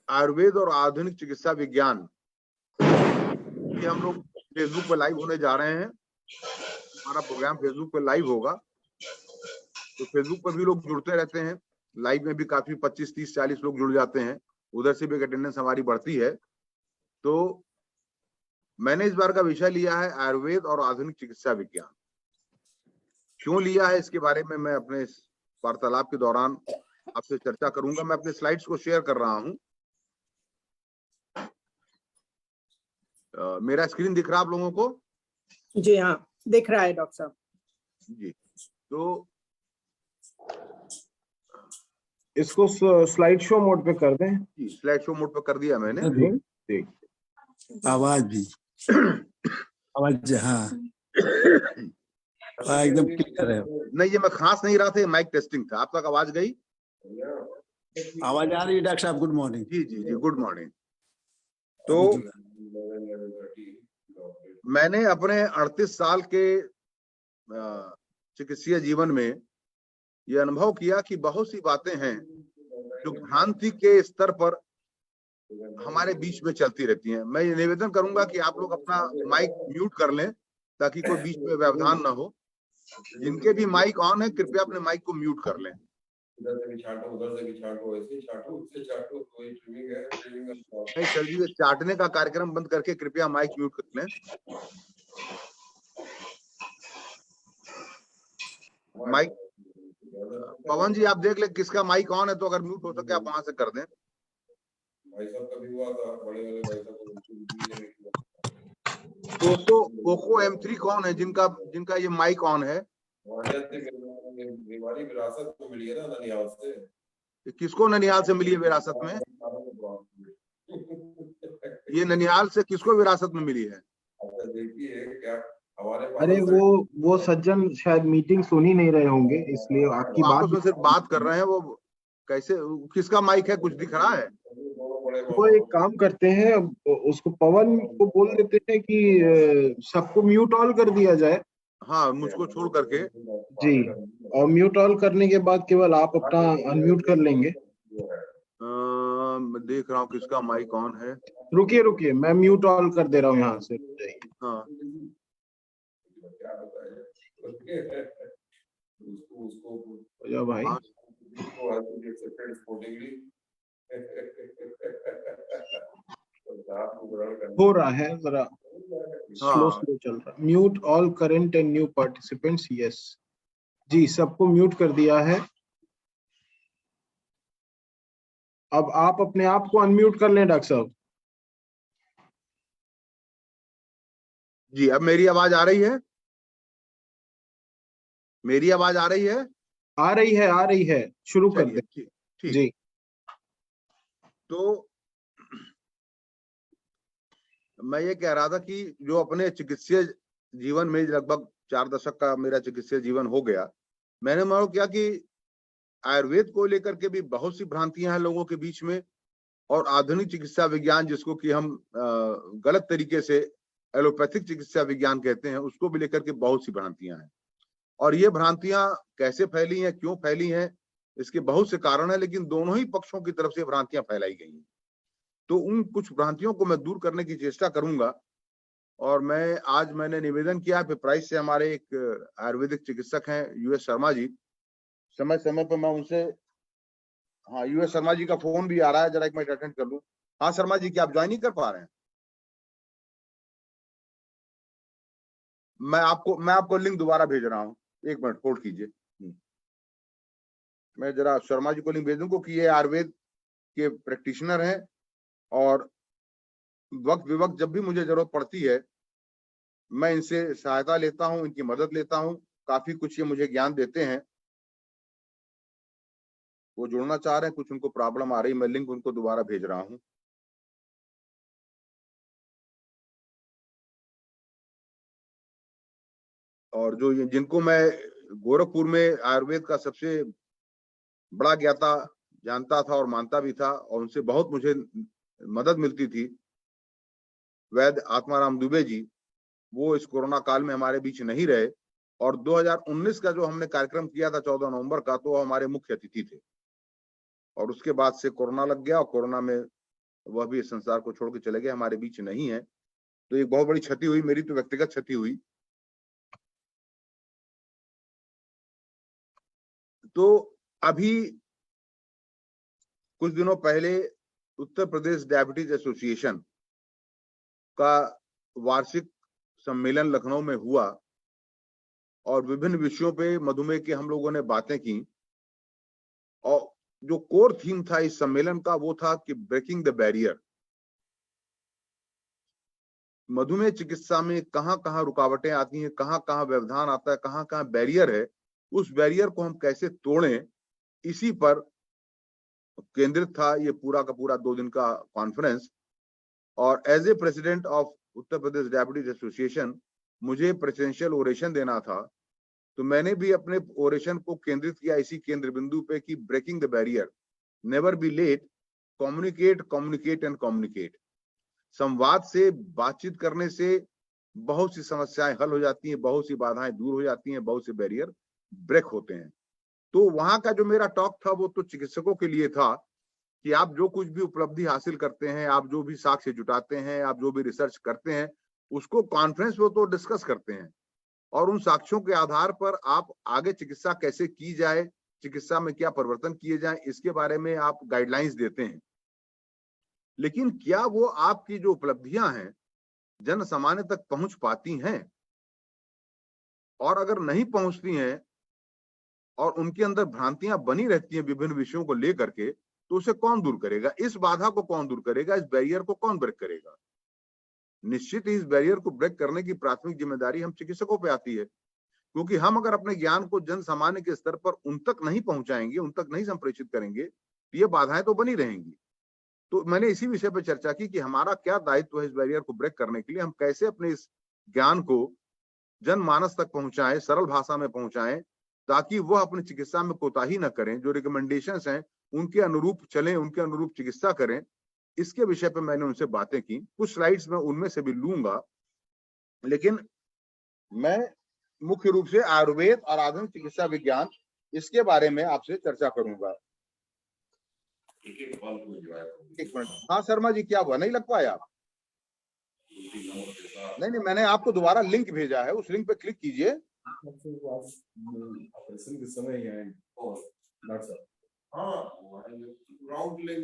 आयुर्वेद और आधुनिक चिकित्सा विज्ञान, ये हम लोग फेसबुक पे लाइव होने जा रहे हैं। हमारा प्रोग्राम फेसबुक पे लाइव होगा, तो फेसबुक पर भी लोग जुड़ते रहते हैं। लाइव में भी काफी 25, 30, 40 लोग जुड़ जाते हैं, उधर से भी अटेंडेंस हमारी बढ़ती है। तो मैंने इस बार का विषय लिया है आयुर्वेद और आधुनिक चिकित्सा विज्ञान। क्यों लिया है इसके बारे में मैं अपने इस वार्तालाप के दौरान आपसे चर्चा करूंगा। मैं अपने स्लाइड्स को शेयर कर रहा हूं। मेरा स्क्रीन दिख रहा है आप लोगों को? जी हाँ, दिख रहा है डॉक्टर साहब जी। तो इसको स्लाइड शो मोड पे कर दें। जी, स्लाइड शो मोड पे कर दिया मैंने। जी। आवाज भी आवाज, हाँ एकदम क्लियर है। नहीं, ये मैं खास नहीं रहा था, माइक टेस्टिंग था। आप तक आवाज गई? आवाज आ रही है डॉक्टर साहब? Good morning. जी जी जी, गुड मॉर्निंग। तो मैंने अपने 38 साल के चिकित्सीय जीवन में ये अनुभव किया कि बहुत सी बातें हैं जो भ्रांति के स्तर पर हमारे बीच में चलती रहती हैं। मैं ये निवेदन करूंगा कि आप लोग अपना माइक म्यूट कर लें ताकि कोई बीच में व्यवधान ना हो। जिनके भी माइक ऑन है, कृपया अपने माइक को म्यूट कर लें। नहीं सर जी, चाटने का कार्यक्रम बंद करके कृपया माइक म्यूट कर लें। माइक पवन जी, आप देख ले किसका माइक ऑन है, तो अगर म्यूट हो सके आप वहां से कर दें। भाई साहब का भी हुआ था, बड़े वाले भाई साहब पोको M3 कौन है जिनका ये माइक ऑन है? बीमारी विरासत को मिली है ना ननिहाल से। किसको ननिहाल से मिली है विरासत में? ये ननिहाल से किसको विरासत में मिली है? देखिए क्या हमारे पास। अरे वो सज्जन शायद मीटिंग सुन ही नहीं रहे होंगे, इसलिए आपकी आपस में सिर्फ बात कर रहे हैं। वो कैसे, किसका माइक है, कुछ दिख रहा है? वो एक काम करते हैं, उसको पवन को बोल देते हैं कि सबको म्यूट ऑल कर दिया जाए। हाँ, मुझको छोड़ करके। जी, और म्यूट ऑल करने के बाद केवल आप अपना अनम्यूट कर लेंगे। मैं देख रहा हूँ किसका माइक ऑन है। रुकिए, मैं म्यूट ऑल कर दे रहा हूँ यहाँ से। हाँ, जा भाई, हो रहा है जरा स्लो चल रहा है। Mute all current and new participants. Yes जी, सबको म्यूट कर दिया है। अब आप अपने आप को अनम्यूट कर लें डॉक्टर साहब। जी, अब मेरी आवाज आ रही है? मेरी आवाज आ रही है? आ रही है। शुरू कर दे। ठीक जी। तो मैं ये कह रहा था कि जो अपने चिकित्सीय जीवन में लगभग 4 दशक का मेरा चिकित्सीय जीवन हो गया, मैंने मालूम किया कि आयुर्वेद को लेकर के भी बहुत सी भ्रांतियां हैं लोगों के बीच में, और आधुनिक चिकित्सा विज्ञान जिसको कि हम गलत तरीके से एलोपैथिक चिकित्सा विज्ञान कहते हैं, उसको भी लेकर के बहुत सी भ्रांतियां हैं। और ये भ्रांतियां कैसे फैली हैं, क्यों फैली हैं, इसके बहुत से कारण है, लेकिन दोनों ही पक्षों की तरफ से भ्रांतियां फैलाई गई हैं। तो उन कुछ भ्रांतियों को मैं दूर करने की चेष्टा करूंगा। और मैंने निवेदन किया पिपराइस से, हमारे एक आयुर्वेदिक चिकित्सक हैं US शर्मा जी, समय समय पर मैं उनसे, हाँ US शर्मा जी का फोन भी आ रहा है, जरा एक मिनट अटेंड कर लूं। हाँ शर्मा जी, क्या आप ज्वाइन नहीं कर पा रहे हैं? मैं आपको लिंक दोबारा भेज रहा हूँ, एक मिनट होल्ड कीजिए। मैं जरा शर्मा जी को लिंक भेज दूं कि ये आयुर्वेद के प्रैक्टिशनर हैं, और वक्त विवक्त जब भी मुझे जरूरत पड़ती है मैं इनसे सहायता लेता हूं, इनकी मदद लेता हूं। काफी कुछ ये मुझे ज्ञान देते हैं। वो जुड़ना चाह रहे हैं, कुछ उनको प्रॉब्लम आ रही है, मैं लिंक उनको दोबारा भेज रहा हूं। और जो जिनको मैं गोरखपुर में आयुर्वेद का सबसे बड़ा ज्ञाता जानता था और मानता भी था, और उनसे बहुत मुझे मदद मिलती थी, वैद्य आत्माराम दुबे जी, वो इस कोरोना काल में हमारे बीच नहीं रहे। और 2019 का जो हमने कार्यक्रम किया था 14 नवंबर का, तो वो हमारे मुख्य अतिथि थे। और उसके बाद से कोरोना लग गया, और कोरोना में वह भी इस संसार को छोड़ के चले गए, हमारे बीच नहीं है। तो एक बहुत बड़ी क्षति हुई, मेरी तो व्यक्तिगत क्षति हुई। तो अभी कुछ दिनों पहले उत्तर प्रदेश डायबिटीज एसोसिएशन का वार्षिक सम्मेलन लखनऊ में हुआ और विभिन्न विषयों पे मधुमेह की हम लोगों ने बातें की। और जो कोर थीम था इस सम्मेलन का वो था कि ब्रेकिंग द बैरियर। मधुमेह चिकित्सा में कहां कहां रुकावटें आती हैं, कहां कहां व्यवधान आता है, कहां कहां बैरियर है, उस बैरियर को हम कैसे तोड़ें, इसी पर केंद्रित था ये पूरा का पूरा 2 दिन का कॉन्फ्रेंस। और as a president of Uttar Pradesh diabetes association मुझे प्रेसिडेंशियल ओरेशन देना था। तो मैंने भी अपने ओरेशन को केंद्रित किया इसी केंद्र बिंदु पे कि breaking the barrier, never be late, communicate communicate and communicate. संवाद से, बातचीत करने से बहुत सी समस्याएं हल हो जाती हैं, बहुत सी बाधाएं दूर हो जाती हैं, बहुत से बैरियर ब्रेक होते हैं। तो वहां का जो मेरा टॉक था वो तो चिकित्सकों के लिए था कि आप जो कुछ भी उपलब्धि हासिल करते हैं, आप जो भी साक्ष्य जुटाते हैं, आप जो भी रिसर्च करते हैं, उसको कॉन्फ्रेंस में तो डिस्कस करते हैं और उन साक्ष्यों के आधार पर आप आगे चिकित्सा कैसे की जाए, चिकित्सा में क्या परिवर्तन किए जाएं, इसके बारे में आप गाइडलाइंस देते हैं। लेकिन क्या वो आपकी जो उपलब्धियां हैं जन सामान्य तक पहुंच पाती हैं? और अगर नहीं पहुंचती हैं और उनके अंदर भ्रांतियां बनी रहती हैं विभिन्न विषयों को लेकर के, तो उसे कौन दूर करेगा? इस बाधा को कौन दूर करेगा? इस बैरियर को कौन ब्रेक करेगा? निश्चित ही इस बैरियर को ब्रेक करने की प्राथमिक जिम्मेदारी हम चिकित्सकों पे आती है, क्योंकि हम अगर अपने ज्ञान को जन सामान्य के स्तर पर उन तक नहीं पहुंचाएंगे, उन तक नहीं संप्रेषित करेंगे, तो ये बाधाएं तो बनी रहेंगी। तो मैंने इसी विषय पर चर्चा की कि हमारा क्या दायित्व है इस बैरियर को ब्रेक करने के लिए, हम कैसे अपने इस ज्ञान को जनमानस तक पहुंचाएं, सरल भाषा में पहुंचाएं, ताकि वह अपनी चिकित्सा में कोताही न करें, जो रिकमेंडेशंस हैं उनके अनुरूप चलें, उनके अनुरूप चिकित्सा करें। इसके विषय पर मैंने उनसे बातें की। कुछ स्लाइड्स में उनमें से भी लूंगा, लेकिन मैं मुख्य रूप से आयुर्वेद और आधुनिक चिकित्सा विज्ञान इसके बारे में आपसे चर्चा करूंगा। एक मिनट, हाँ शर्मा जी, क्या हुआ, नहीं लग पाया? नहीं, मैंने आपको दोबारा लिंक भेजा है, उस लिंक पे क्लिक कीजिए।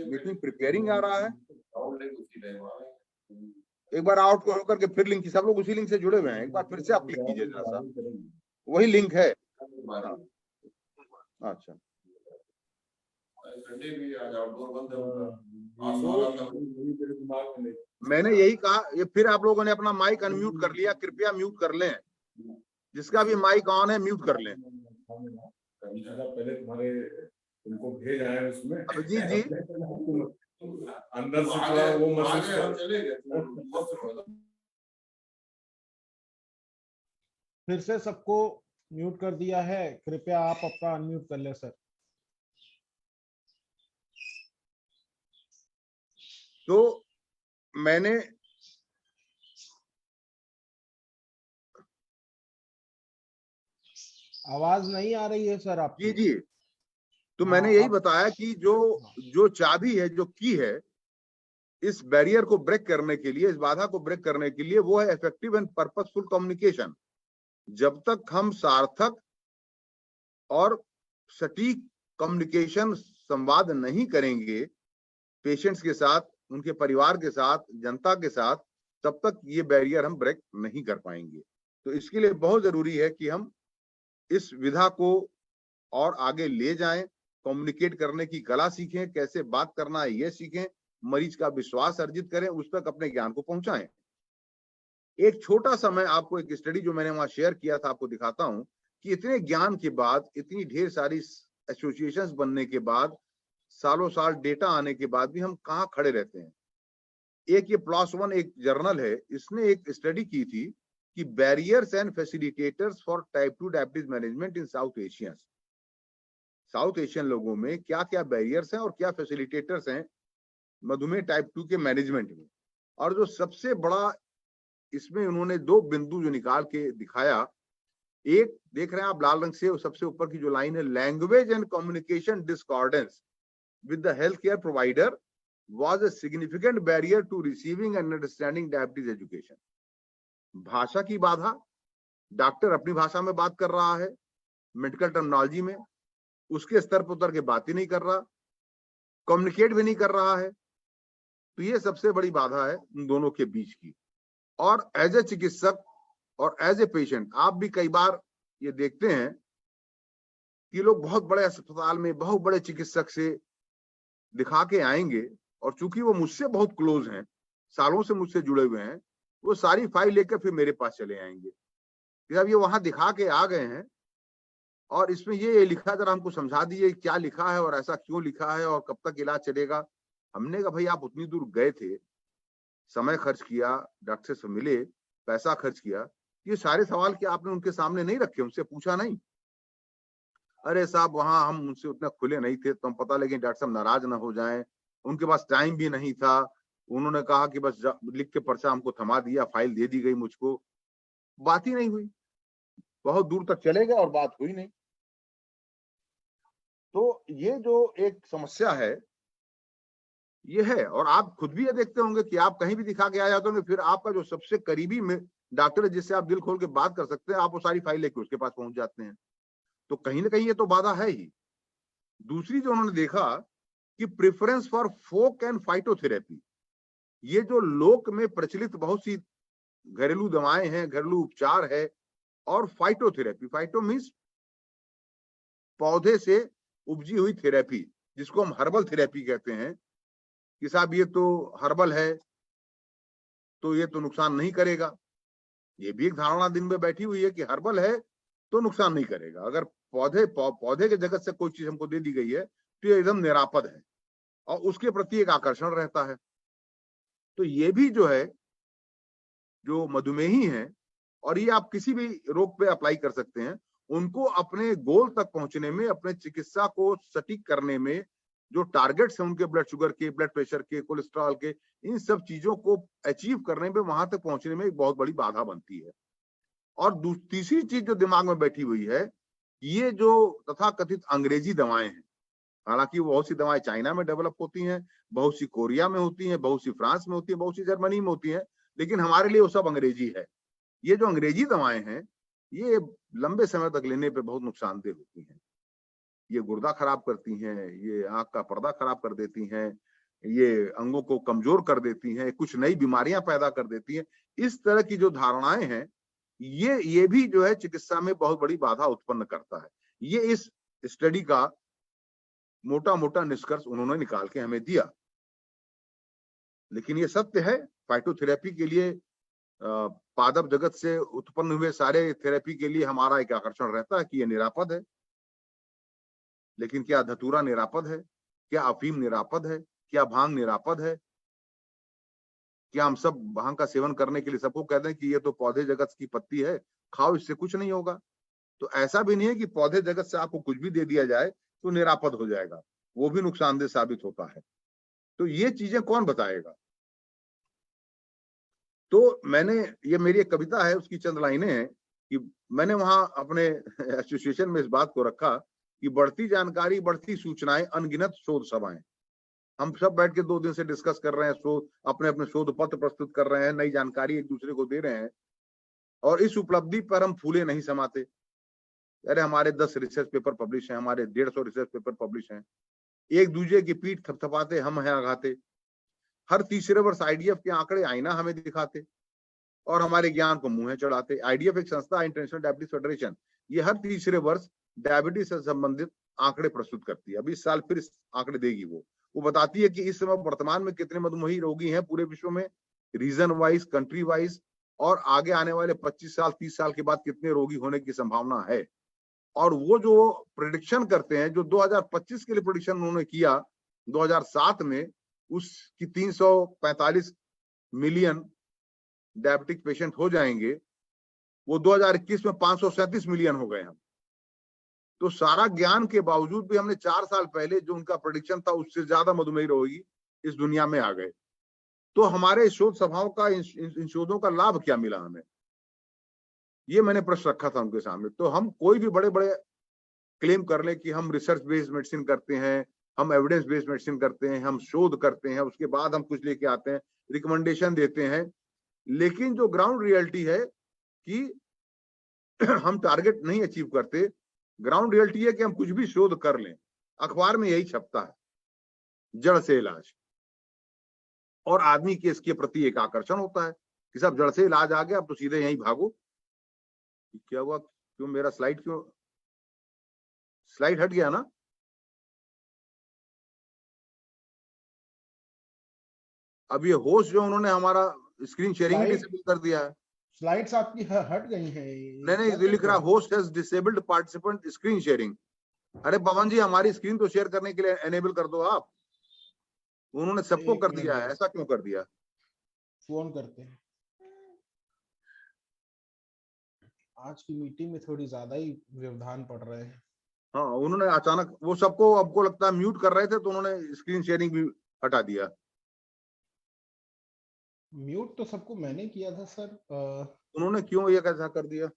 मीटिंग प्रिपेयरिंग आ रहा है, एक बार आउट होकर के फिर लिंक, सब लोग उसी लिंक से जुड़े हुए हैं, एक बार फिर से आप क्लिक कीजिए जरा सा, वही लिंक है। अच्छा, मैंने यही कहा, ये फिर आप लोगों ने अपना माइक अनम्यूट कर लिया, कृपया म्यूट कर लें, जिसका भी माइक ऑन है म्यूट कर लें। पहले तुम्हारे उनको भेज आए हैं उसमें। जी जी, अंदर से थोड़ा वो महसूस फिर से सबको म्यूट कर दिया है, कृपया आप अपना अनम्यूट कर ले सर। तो मैंने आवाज नहीं आ रही है सर आपकी। जी, तो मैंने यही बताया कि जो चाबी है, जो की है इस बैरियर को ब्रेक करने के लिए, इस बाधा को ब्रेक करने के लिए, वो है इफेक्टिव एंड पर्पसफुल कम्युनिकेशन। जब तक हम सार्थक और सटीक कम्युनिकेशन, संवाद नहीं करेंगे पेशेंट्स के साथ, उनके परिवार के साथ, जनता के साथ, तब तक ये बैरियर हम ब्रेक नहीं कर पाएंगे। तो इसके लिए बहुत जरूरी है कि हम इस विधा को और आगे ले जाएं, कम्युनिकेट करने की कला सीखें, कैसे बात करना है ये सीखें, मरीज का विश्वास अर्जित करें, उस तक अपने ज्ञान को पहुंचाएं। एक छोटा सा मैं आपको एक स्टडी जो मैंने वहां शेयर किया था आपको दिखाता हूं कि इतने ज्ञान के बाद, इतनी ढेर सारी एसोसिएशंस बनने के बाद, सालों साल डेटा आने के बाद भी हम कहां खड़े रहते हैं। एक ये PLOS-ONE एक जर्नल है, इसने एक स्टडी की थी कि barriers and facilitators for type 2 diabetes management in south Asians. South Asian लोगों में क्या क्या बैरियर्स हैं और क्या फैसिलिटेटर्स हैं मधुमेह टाइप 2 के मैनेजमेंट में। और जो सबसे बड़ा इसमें उन्होंने 2 बिंदु जो निकाल के दिखाया, एक देख रहे हैं आप लाल रंग से, सबसे ऊपर की जो लाइन है, language and communication discordance with the health care provider was a significant barrier to receiving and understanding diabetes education. भाषा की बाधा, डॉक्टर अपनी भाषा में बात कर रहा है, मेडिकल टर्मिनोलॉजी में, उसके स्तर पर उतर के बात ही नहीं कर रहा, कम्युनिकेट भी नहीं कर रहा है। तो ये सबसे बड़ी बाधा है उन दोनों के बीच की। और एज ए चिकित्सक और एज ए पेशेंट आप भी कई बार ये देखते हैं कि लोग बहुत बड़े अस्पताल में बहुत बड़े चिकित्सक से दिखा के आएंगे, और चूंकि वो मुझसे बहुत क्लोज हैं, सालों से मुझसे जुड़े हुए हैं, वो सारी फाइल लेकर फिर मेरे पास चले आएंगे कि अब ये वहां दिखा के आ गए हैं और इसमें ये लिखा, जरा हमको समझा दीजिए क्या लिखा है और ऐसा क्यों लिखा है और कब तक इलाज चलेगा। हमने कहा भाई आप उतनी दूर गए थे, समय खर्च किया, डॉक्टर से मिले, पैसा खर्च किया, ये सारे सवाल क्या आपने उनके सामने नहीं रखे, उनसे पूछा नहीं? अरे साहब वहां हम उनसे उतना खुले नहीं थे, तो हम पता लगे डॉक्टर साहब नाराज ना हो जाएं, उनके पास टाइम भी नहीं था, उन्होंने कहा कि बस लिख के पर्चा हमको थमा दिया, फाइल दे दी गई मुझको, बात ही नहीं हुई, बहुत दूर तक चले गए और बात हुई नहीं। तो ये जो एक समस्या है ये है। और आप खुद भी ये देखते होंगे कि आप कहीं भी दिखा के आ जाते होंगे, फिर आपका जो सबसे करीबी डॉक्टर है जिससे आप दिल खोल के बात कर सकते हैं, आप वो सारी फाइल लेके उसके पास पहुंच जाते हैं। तो कहीं ना कहीं ये तो बाधा है ही। दूसरी जो उन्होंने देखा कि preference for folk and phytotherapy, ये जो लोक में प्रचलित बहुत सी घरेलू दवाएं हैं, घरेलू उपचार है, और फाइटोथेरेपी, फाइटो मीन्स पौधे से उपजी हुई थेरेपी, जिसको हम हर्बल थेरेपी कहते हैं कि साहब ये तो हर्बल है तो ये तो नुकसान नहीं करेगा। ये भी एक धारणा दिन में बैठी हुई है कि हर्बल है तो नुकसान नहीं करेगा। अगर पौधे के जगत से कोई चीज हमको दे दी गई है तो ये एकदम निरापद है और उसके प्रति एक आकर्षण रहता है। तो ये भी जो है, जो मधुमेही हैं, और ये आप किसी भी रोग पे अप्लाई कर सकते हैं, उनको अपने गोल तक पहुंचने में, अपने चिकित्सा को सटीक करने में, जो टारगेट्स हैं उनके ब्लड शुगर के, ब्लड प्रेशर के, कोलेस्ट्रॉल के, इन सब चीजों को अचीव करने में, वहां तक पहुंचने में एक बहुत बड़ी बाधा बनती है। और तीसरी चीज जो दिमाग में बैठी हुई है, ये जो तथाकथित अंग्रेजी दवाएं हैं, हालांकि बहुत सी दवाएं चाइना में डेवलप होती हैं, बहुत सी कोरिया में होती हैं, बहुत सी फ्रांस में होती है, बहुत सी जर्मनी में होती है, लेकिन हमारे लिए वो सब अंग्रेजी है। ये जो अंग्रेजी दवाएं हैं, ये लंबे समय तक लेने पे बहुत नुकसानदेह होती हैं। ये गुर्दा खराब करती हैं, ये आंख का पर्दा खराब कर देती हैं, ये अंगों को कमजोर कर देती हैं, कुछ नई बीमारियां पैदा कर देती हैं। इस तरह की जो धारणाएं हैं, ये भी जो है चिकित्सा में बहुत बड़ी बाधा उत्पन्न करता है। ये इस स्टडी का मोटा मोटा निष्कर्ष उन्होंने निकाल के हमें दिया। लेकिन ये सत्य है, फाइटोथेरेपी के लिए पादप जगत से उत्पन्न हुए सारे थेरेपी के लिए हमारा एक आकर्षण रहता है कि ये निरापद है। लेकिन क्या धतूरा निरापद है? क्या अफीम निरापद है? क्या भांग निरापद है? क्या हम सब भांग का सेवन करने के लिए सबको कह दें कि ये तो पौधे जगत की पत्ती है, खाओ, इससे कुछ नहीं होगा? तो ऐसा भी नहीं है कि पौधे जगत से आपको कुछ भी दे दिया जाए तो निरापद हो जाएगा, वो भी नुकसानदेह साबित होता है। तो ये चीजें कौन बताएगा? तो मैंने, ये मेरी एक कविता है, उसकी चंद लाइनें हैं कि मैंने वहां अपने एसोसिएशन में इस बात को रखा कि बढ़ती जानकारी, बढ़ती सूचनाएं, अनगिनत शोध सभाएं। हम सब बैठ के 2 दिन से डिस्कस कर रहे हैं, शोध, अपने अपने शोध पत्र प्रस्तुत कर रहे हैं, नई जानकारी एक दूसरे को दे रहे हैं, और इस उपलब्धि पर हम फूले नहीं समाते। अरे हमारे 10 रिसर्च पेपर पब्लिश हैं, हमारे 150 रिसर्च पेपर पब्लिश हैं, एक दूसरे की पीठ थपथपाते, हम हैं आघाते। हर तीसरे वर्ष आईडीएफ के आंकड़े आईना हमें दिखाते और हमारे ज्ञान को मुंह चढ़ाते। आईडीएफ एक संस्था, इंटरनेशनल डायबिटीज फेडरेशन, ये हर तीसरे वर्ष डायबिटीज से संबंधित आंकड़े प्रस्तुत करती है। अभी इस साल फिर आंकड़े देगी। वो बताती है कि इस समय वर्तमान में कितने मधुमेही रोगी हैं पूरे विश्व में, रीजन वाइज, कंट्री वाइज, और आगे आने वाले 25 साल 30 साल के बाद कितने रोगी होने की संभावना है। और वो जो प्रेडिक्शन करते हैं, जो 2025 के लिए प्रेडिक्शन उन्होंने किया 2007 में, उसकी 345 मिलियन डायबिटिक पेशेंट हो जाएंगे, वो 2021 में 537 मिलियन हो गए हम। तो सारा ज्ञान के बावजूद भी हमने 4 साल पहले जो उनका प्रेडिक्शन था उससे ज्यादा मधुमेही रोगी इस दुनिया में आ गए। तो हमारे शोध सभाओं का, इन शोधों का लाभ क्या मिला हमें? ये मैंने प्रश्न रखा था उनके सामने। तो हम कोई भी बड़े बड़े क्लेम कर ले कि हम रिसर्च बेस्ड मेडिसिन करते हैं, हम एविडेंस बेस्ड मेडिसिन करते हैं, हम शोध करते हैं, उसके बाद हम कुछ लेके आते हैं, रिकमेंडेशन देते हैं, लेकिन जो ग्राउंड रियलिटी है कि हम टारगेट नहीं अचीव करते। ग्राउंड रियलिटी है कि हम कुछ भी शोध कर लें, अखबार में यही छपता है, जड़ से इलाज, और आदमी के इसके प्रति एक आकर्षण होता है कि सब जड़ से इलाज आ गया, अब तो सीधे यहीं भागो। क्या हुआ, क्यों मेरा स्लाइड हट गया ना? अब ये होस्ट जो उन्होंने हमारा स्क्रीन शेयरिंग डिसेबल कर दिया है। स्लाइड्स आपकी हट गई हैं। नहीं, ये लिख रहा host has disabled participant screen sharing. अरे पवन जी, हमारी स्क्रीन तो शेयर करने के लिए एनेबल कर दो आप। उन्होंने सबको कर दिया है, ऐसा क्यों कर दिया? फोन करते हैं। आज की मीटिंग में थोड़ी ज्यादा ही व्यवधान पड़ रहे हैं। हाँ, उन्होंने अचानक वो सबको, आपको लगता है म्यूट कर रहे थे, तो उन्होंने स्क्रीन शेयरिंग भी हटा दिया। म्यूट तो सबको मैंने किया था सर। उन्होंने क्यों ये कैसा कर दिया?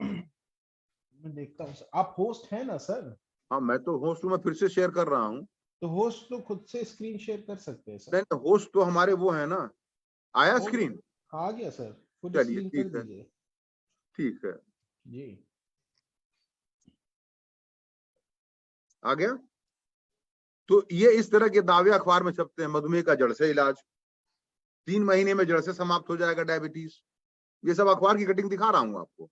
मैं देखता हूँ सर। आप होस्ट हैं ना सर? हाँ, मैं तो होस्ट हूँ, मैं फिर से शेयर कर रहा हूँ। तो होस्ट तो खुद से स्क्रीन शेयर कर सकते हैं सर। नहीं, होस्ट तो हमारे वो है ना। आया स्क्रीन? आ गया सर, फुल चलिए, स्क्रीन कर दीजिए। ठीक है, जी आ गया। तो ये इस तरह के दावे अखबार में छपते हैं, मधुमेह का जड़ से इलाज, 3 महीने में जड़ से समाप्त हो जाएगा डायबिटीज। ये सब अखबार की कटिंग दिखा रहा हूं आपको।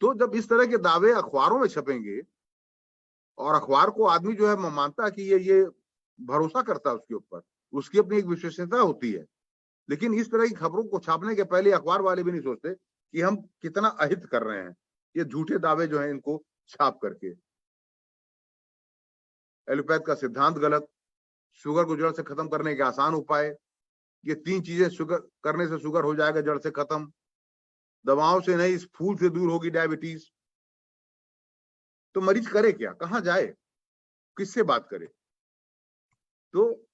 तो जब इस तरह के दावे अखबारों में छपेंगे और अखबार को आदमी जो है मानता है कि ये भरोसा करता है उसके ऊपर, उसकी अपनी एक विश्वसनीयता होती है, लेकिन इस तरह की खबरों को छापने के पहले अखबार वाले भी नहीं सोचते कि हम कितना अहित कर रहे हैं, ये झूठे दावे जो हैं इनको छाप करके। एलोपैथ का सिद्धांत गलत, शुगर को जड़ से खत्म करने के आसान उपाय, ये 3 चीजें शुगर करने से शुगर हो जाएगा जड़ से खत्म, दवाओं से नहीं, इस फूल से दूर होगी डायबिटीज। तो मरीज करे क्या, कहां जाए, किससे बात करे? तो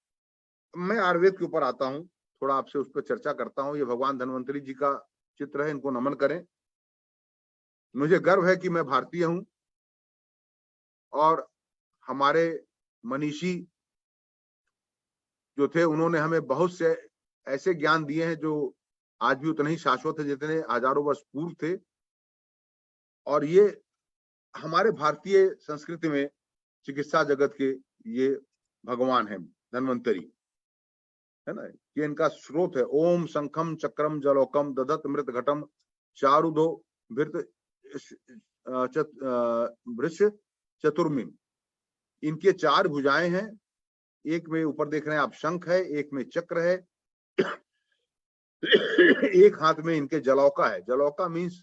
मैं आयुर्वेद के ऊपर आता हूं, थोड़ा आपसे उस पर चर्चा करता हूं। ये भगवान धन्वंतरी जी का चित्र है, इनको नमन करें। मुझे गर्व है कि मैं भारतीय हूं और हमारे मनीषी जो थे उन्होंने हमें बहुत से ऐसे ज्ञान दिए हैं जो आज भी उतने ही शाश्वत है जितने हजारों वर्ष पूर्व थे। और ये हमारे भारतीय संस्कृति में चिकित्सा जगत के ये भगवान है, धन्वंतरी है ना। ये इनका स्रोत है। ओम शंखम चक्रम जलोकम दधत मृत घटम चारुदो भृत वृष चतुर्मिन। इनके 4 भुजाएं हैं, एक में ऊपर देख रहे हैं आप शंख है, एक में चक्र है, एक हाथ में इनके जलौका है, जलौका मीन्स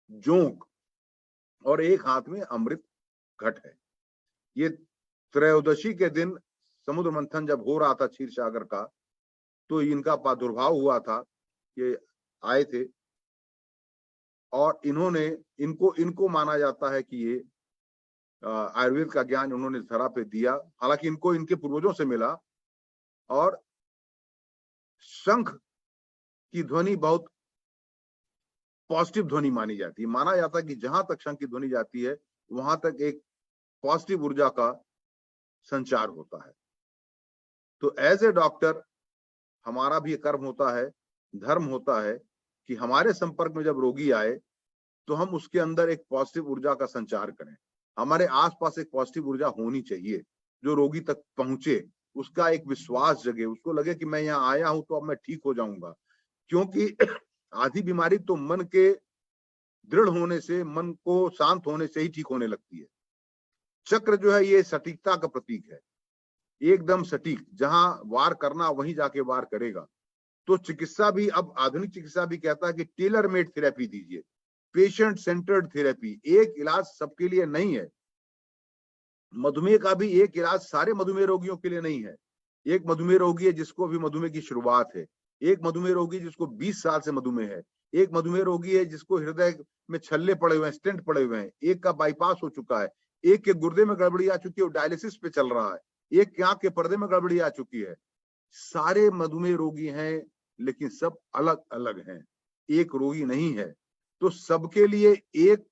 जोंक, और एक हाथ में अमृत घट है। ये त्रयोदशी के दिन समुद्र मंथन जब हो रहा था क्षीर सागर का, तो इनका प्रादुर्भाव हुआ था, ये आए थे और इन्होंने इनको माना जाता है कि ये आयुर्वेद का ज्ञान उन्होंने धरा पे दिया। हालांकि इनको इनके पूर्वजों से मिला। और शंख की ध्वनि बहुत पॉजिटिव ध्वनि मानी जाती है, माना जाता है कि जहां तक शंख की ध्वनि जाती है वहां तक एक पॉजिटिव ऊर्जा का संचार होता है। तो एज ए डॉक्टर हमारा भी कर्म होता है, धर्म होता है कि हमारे संपर्क में जब रोगी आए तो हम उसके अंदर एक पॉजिटिव ऊर्जा का संचार करें। हमारे आसपास एक पॉजिटिव ऊर्जा होनी चाहिए जो रोगी तक पहुंचे, उसका एक विश्वास जगे, उसको लगे कि मैं यहाँ आया हूं तो अब मैं ठीक हो जाऊंगा। क्योंकि आधी बीमारी तो मन के दृढ़ होने से, मन को शांत होने से ही ठीक होने लगती है। चक्र जो है ये सटीकता का प्रतीक है, एकदम सटीक, जहां वार करना वहीं जाके वार करेगा। तो चिकित्सा भी, अब आधुनिक चिकित्सा भी कहता है कि टेलर मेड थेरेपी दीजिए, पेशेंट सेंटर्ड थेरेपी। एक इलाज सबके लिए नहीं है। मधुमेह का भी एक इलाज सारे मधुमेह रोगियों के लिए नहीं है। एक मधुमेह रोगी है जिसको भी मधुमेह की शुरुआत है, एक मधुमेह रोगी जिसको 20 साल से मधुमेह है, एक मधुमेह रोगी है जिसको हृदय में छल्ले पड़े हुए हैं, स्टेंट पड़े हुए हैं, एक का बाईपास हो चुका है, एक के गुर्दे में गड़बड़ी आ चुकी है, वो डायलिसिस पे चल रहा है, एक के आंख के पर्दे में गड़बड़ी आ चुकी है। सारे मधुमेह रोगी हैं लेकिन सब अलग अलग हैं, एक रोगी नहीं है। तो सबके लिए एक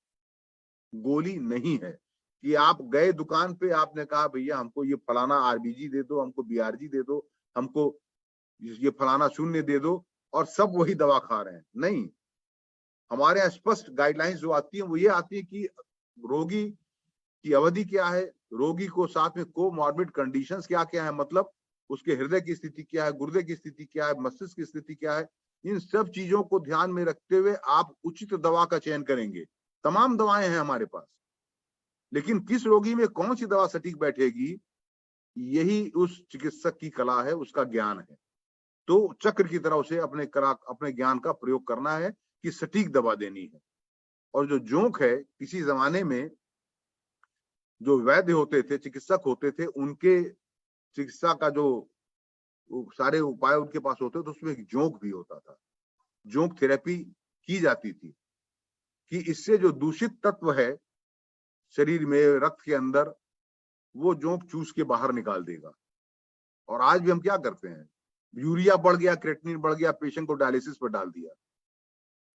गोली नहीं है। कि आप गए दुकान पे, आपने कहा भैया हमको ये फलाना आरबीजी दे दो, हमको बीआरजी दे दो, हमको ये फलाना शून्य दे दो, और सब वही दवा खा रहे हैं। नहीं, हमारे यहाँ स्पष्ट गाइडलाइंस जो आती है वो ये आती है कि रोगी की अवधि क्या है, रोगी को साथ में कोमॉर्बिड कंडीशंस क्या क्या है, मतलब उसके हृदय की स्थिति क्या है, गुर्दे की स्थिति क्या है, मस्तिष्क की स्थिति क्या है, इन सब चीजों को ध्यान में रखते हुए आप उचित दवा का चयन करेंगे। तमाम दवाएं हैं हमारे पास, लेकिन किस रोगी में कौन सी दवा सटीक बैठेगी, यही उस चिकित्सक की कला है, उसका ज्ञान है। तो चक्र की तरह उसे अपने ज्ञान का प्रयोग करना है कि सटीक दवा देनी है। और जो जोंक है, किसी जमाने में जो वैद्य होते थे, चिकित्सक होते थे, उनके चिकित्सा का जो सारे उपाय उनके पास होते थे, उसमें एक जोंक भी होता था। जोंक थेरेपी की जाती थी कि इससे जो दूषित तत्व है शरीर में, रक्त के अंदर, वो जोंक चूस के बाहर निकाल देगा। और आज भी हम क्या करते हैं, यूरिया बढ़ गया, क्रेटिनिन बढ़ गया, पेशेंट को डायलिसिस पर डाल दिया,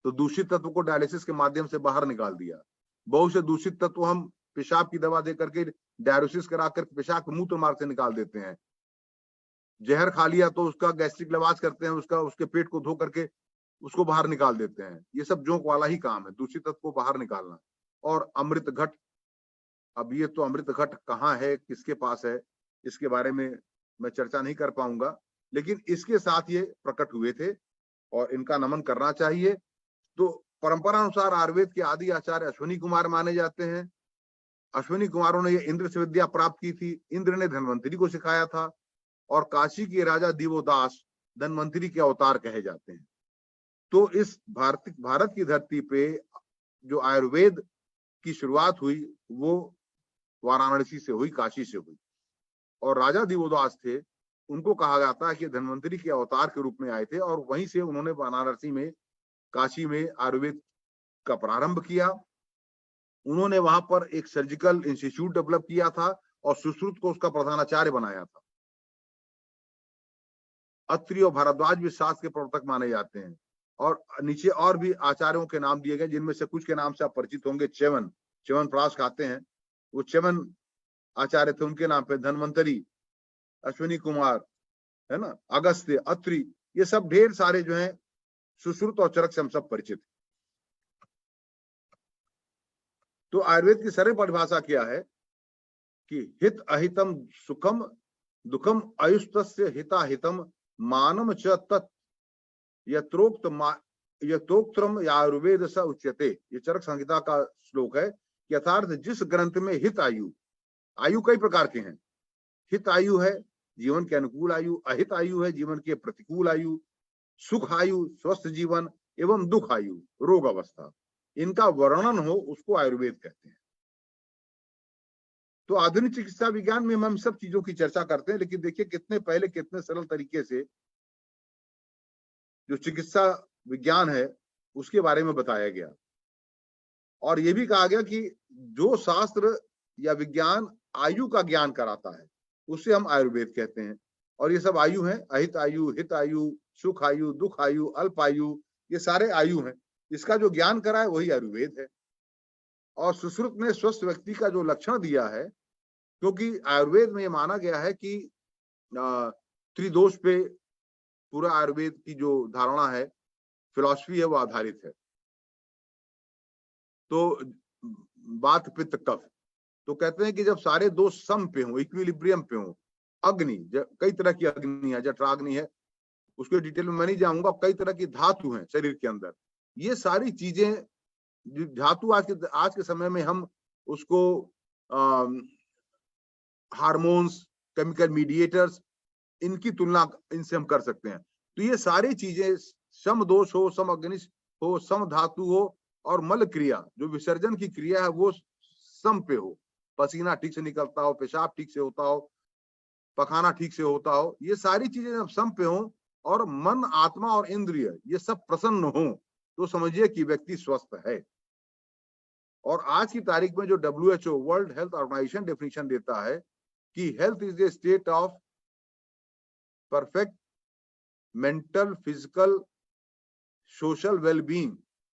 तो दूषित तत्व को डायलिसिस के माध्यम से बाहर निकाल दिया। बहुत से दूषित तत्व हम पेशाब की दवा दे करके, डायलिसिस कराकर पेशाब मूत्र मार्ग से निकाल देते हैं। जहर खा लिया तो उसका गैस्ट्रिक लवाज करते हैं, उसके पेट को धो करके उसको बाहर निकाल देते हैं। ये सब जोंक वाला ही काम है, दूषित तत्व को बाहर निकालना। और अमृत घट, अब ये तो अमृत घट कहाँ है, किसके पास है, इसके बारे में मैं चर्चा नहीं कर पाऊंगा, लेकिन इसके साथ ये प्रकट हुए थे और इनका नमन करना चाहिए। तो परंपरा अनुसार आयुर्वेद के आदि आचार्य अश्विनी कुमार माने जाते हैं। अश्विनी कुमारों ने ये इंद्र से विद्या प्राप्त की थी। इंद्र ने धन्वंतरी को सिखाया था, और काशी के राजा दिवोदास धन्वंतरी के अवतार कहे जाते हैं। तो इस भारत की धरती पे जो आयुर्वेद की शुरुआत हुई वो वाराणसी से हुई, काशी से हुई। और राजा दिवोदास थे, उनको कहा जाता है कि धन्वंतरी के अवतार के रूप में आए थे, और वहीं से उन्होंने वाराणसी में, काशी में आयुर्वेद का प्रारंभ किया। उन्होंने वहां पर एक सर्जिकल इंस्टीट्यूट डेवलप किया था और सुश्रुत को उसका प्रधानाचार्य बनाया था। अत्रि और भारद्वाज भी शास्त्र के प्रवर्तक माने जाते हैं। और नीचे और भी आचार्यों के नाम दिए गए, जिनमें से कुछ के नाम से आप परिचित होंगे। च्यवन प्राश खाते हैं, वो च्यवन आचार्य थे, उनके नाम पे धन्वंतरी, अश्विनी कुमार, है ना, अगस्त्य, अत्रि, ये सब ढेर सारे जो हैं सुश्रुत और चरक से हम सब परिचित हैं। तो आयुर्वेद की सरल परिभाषा क्या है कि हित अहितम सुखम दुखम आयुस्तस्य हिताहितम मानम च तत् यत्रोक्तम आयुर्वेद स उच्यते। ये चरक संहिता का श्लोक है। यथार्थ जिस ग्रंथ में हित आयु, आयु कई प्रकार के हैं। हित आयु है जीवन के अनुकूल आयु, अहित आयु है जीवन के प्रतिकूल आयु, सुख आयु स्वस्थ जीवन, एवं दुख आयु रोग अवस्था, इनका वर्णन हो उसको आयुर्वेद कहते हैं। तो आधुनिक चिकित्सा विज्ञान में हम सब चीजों की चर्चा करते हैं, लेकिन देखिए कितने पहले कितने सरल तरीके से जो चिकित्सा विज्ञान है उसके बारे में बताया गया। और ये भी कहा गया कि जो शास्त्र या विज्ञान आयु का ज्ञान कराता है उसे हम आयुर्वेद कहते हैं। और ये सब आयु हैं, अहित आयु, हित आयु, सुख आयु, दुख आयु, अल्प आयु, ये सारे आयु हैं। इसका जो ज्ञान करा है वही आयुर्वेद है। और सुश्रुत ने स्वस्थ व्यक्ति का जो लक्षण दिया है, क्योंकि आयुर्वेद में ये माना गया है कि त्रिदोष पे पूरा आयुर्वेद की जो धारणा है, फिलॉसफी है, वो आधारित है। तो बात पित्त कफ, तो कहते हैं कि जब सारे दोष सम पे हो, इक्विलिब्रियम पे हो, अग्नि, कई तरह की अग्नि है, जठराग्नि है, उसके डिटेल में मैं नहीं जाऊंगा, कई तरह की धातु हैं शरीर के अंदर, ये सारी चीजें धातु आज के समय में हम उसको हार्मोन्स, केमिकल मीडिएटर्स, इनकी तुलना इनसे हम कर सकते हैं। तो ये सारी चीजें सम दोष हो, सम अग्नि हो, सम धातु हो, और मल क्रिया जो विसर्जन की क्रिया है वो सम पे हो, पसीना ठीक से निकलता हो, पेशाब ठीक से होता हो, पखाना ठीक से होता हो, ये सारी चीजें जब सम पे हो और मन, आत्मा और इंद्रिय ये सब प्रसन्न हो, तो समझिए कि व्यक्ति स्वस्थ है। और आज की तारीख में जो WHO World Health Organization definition देता है कि health is a state of perfect mental, physical, social wellbeing,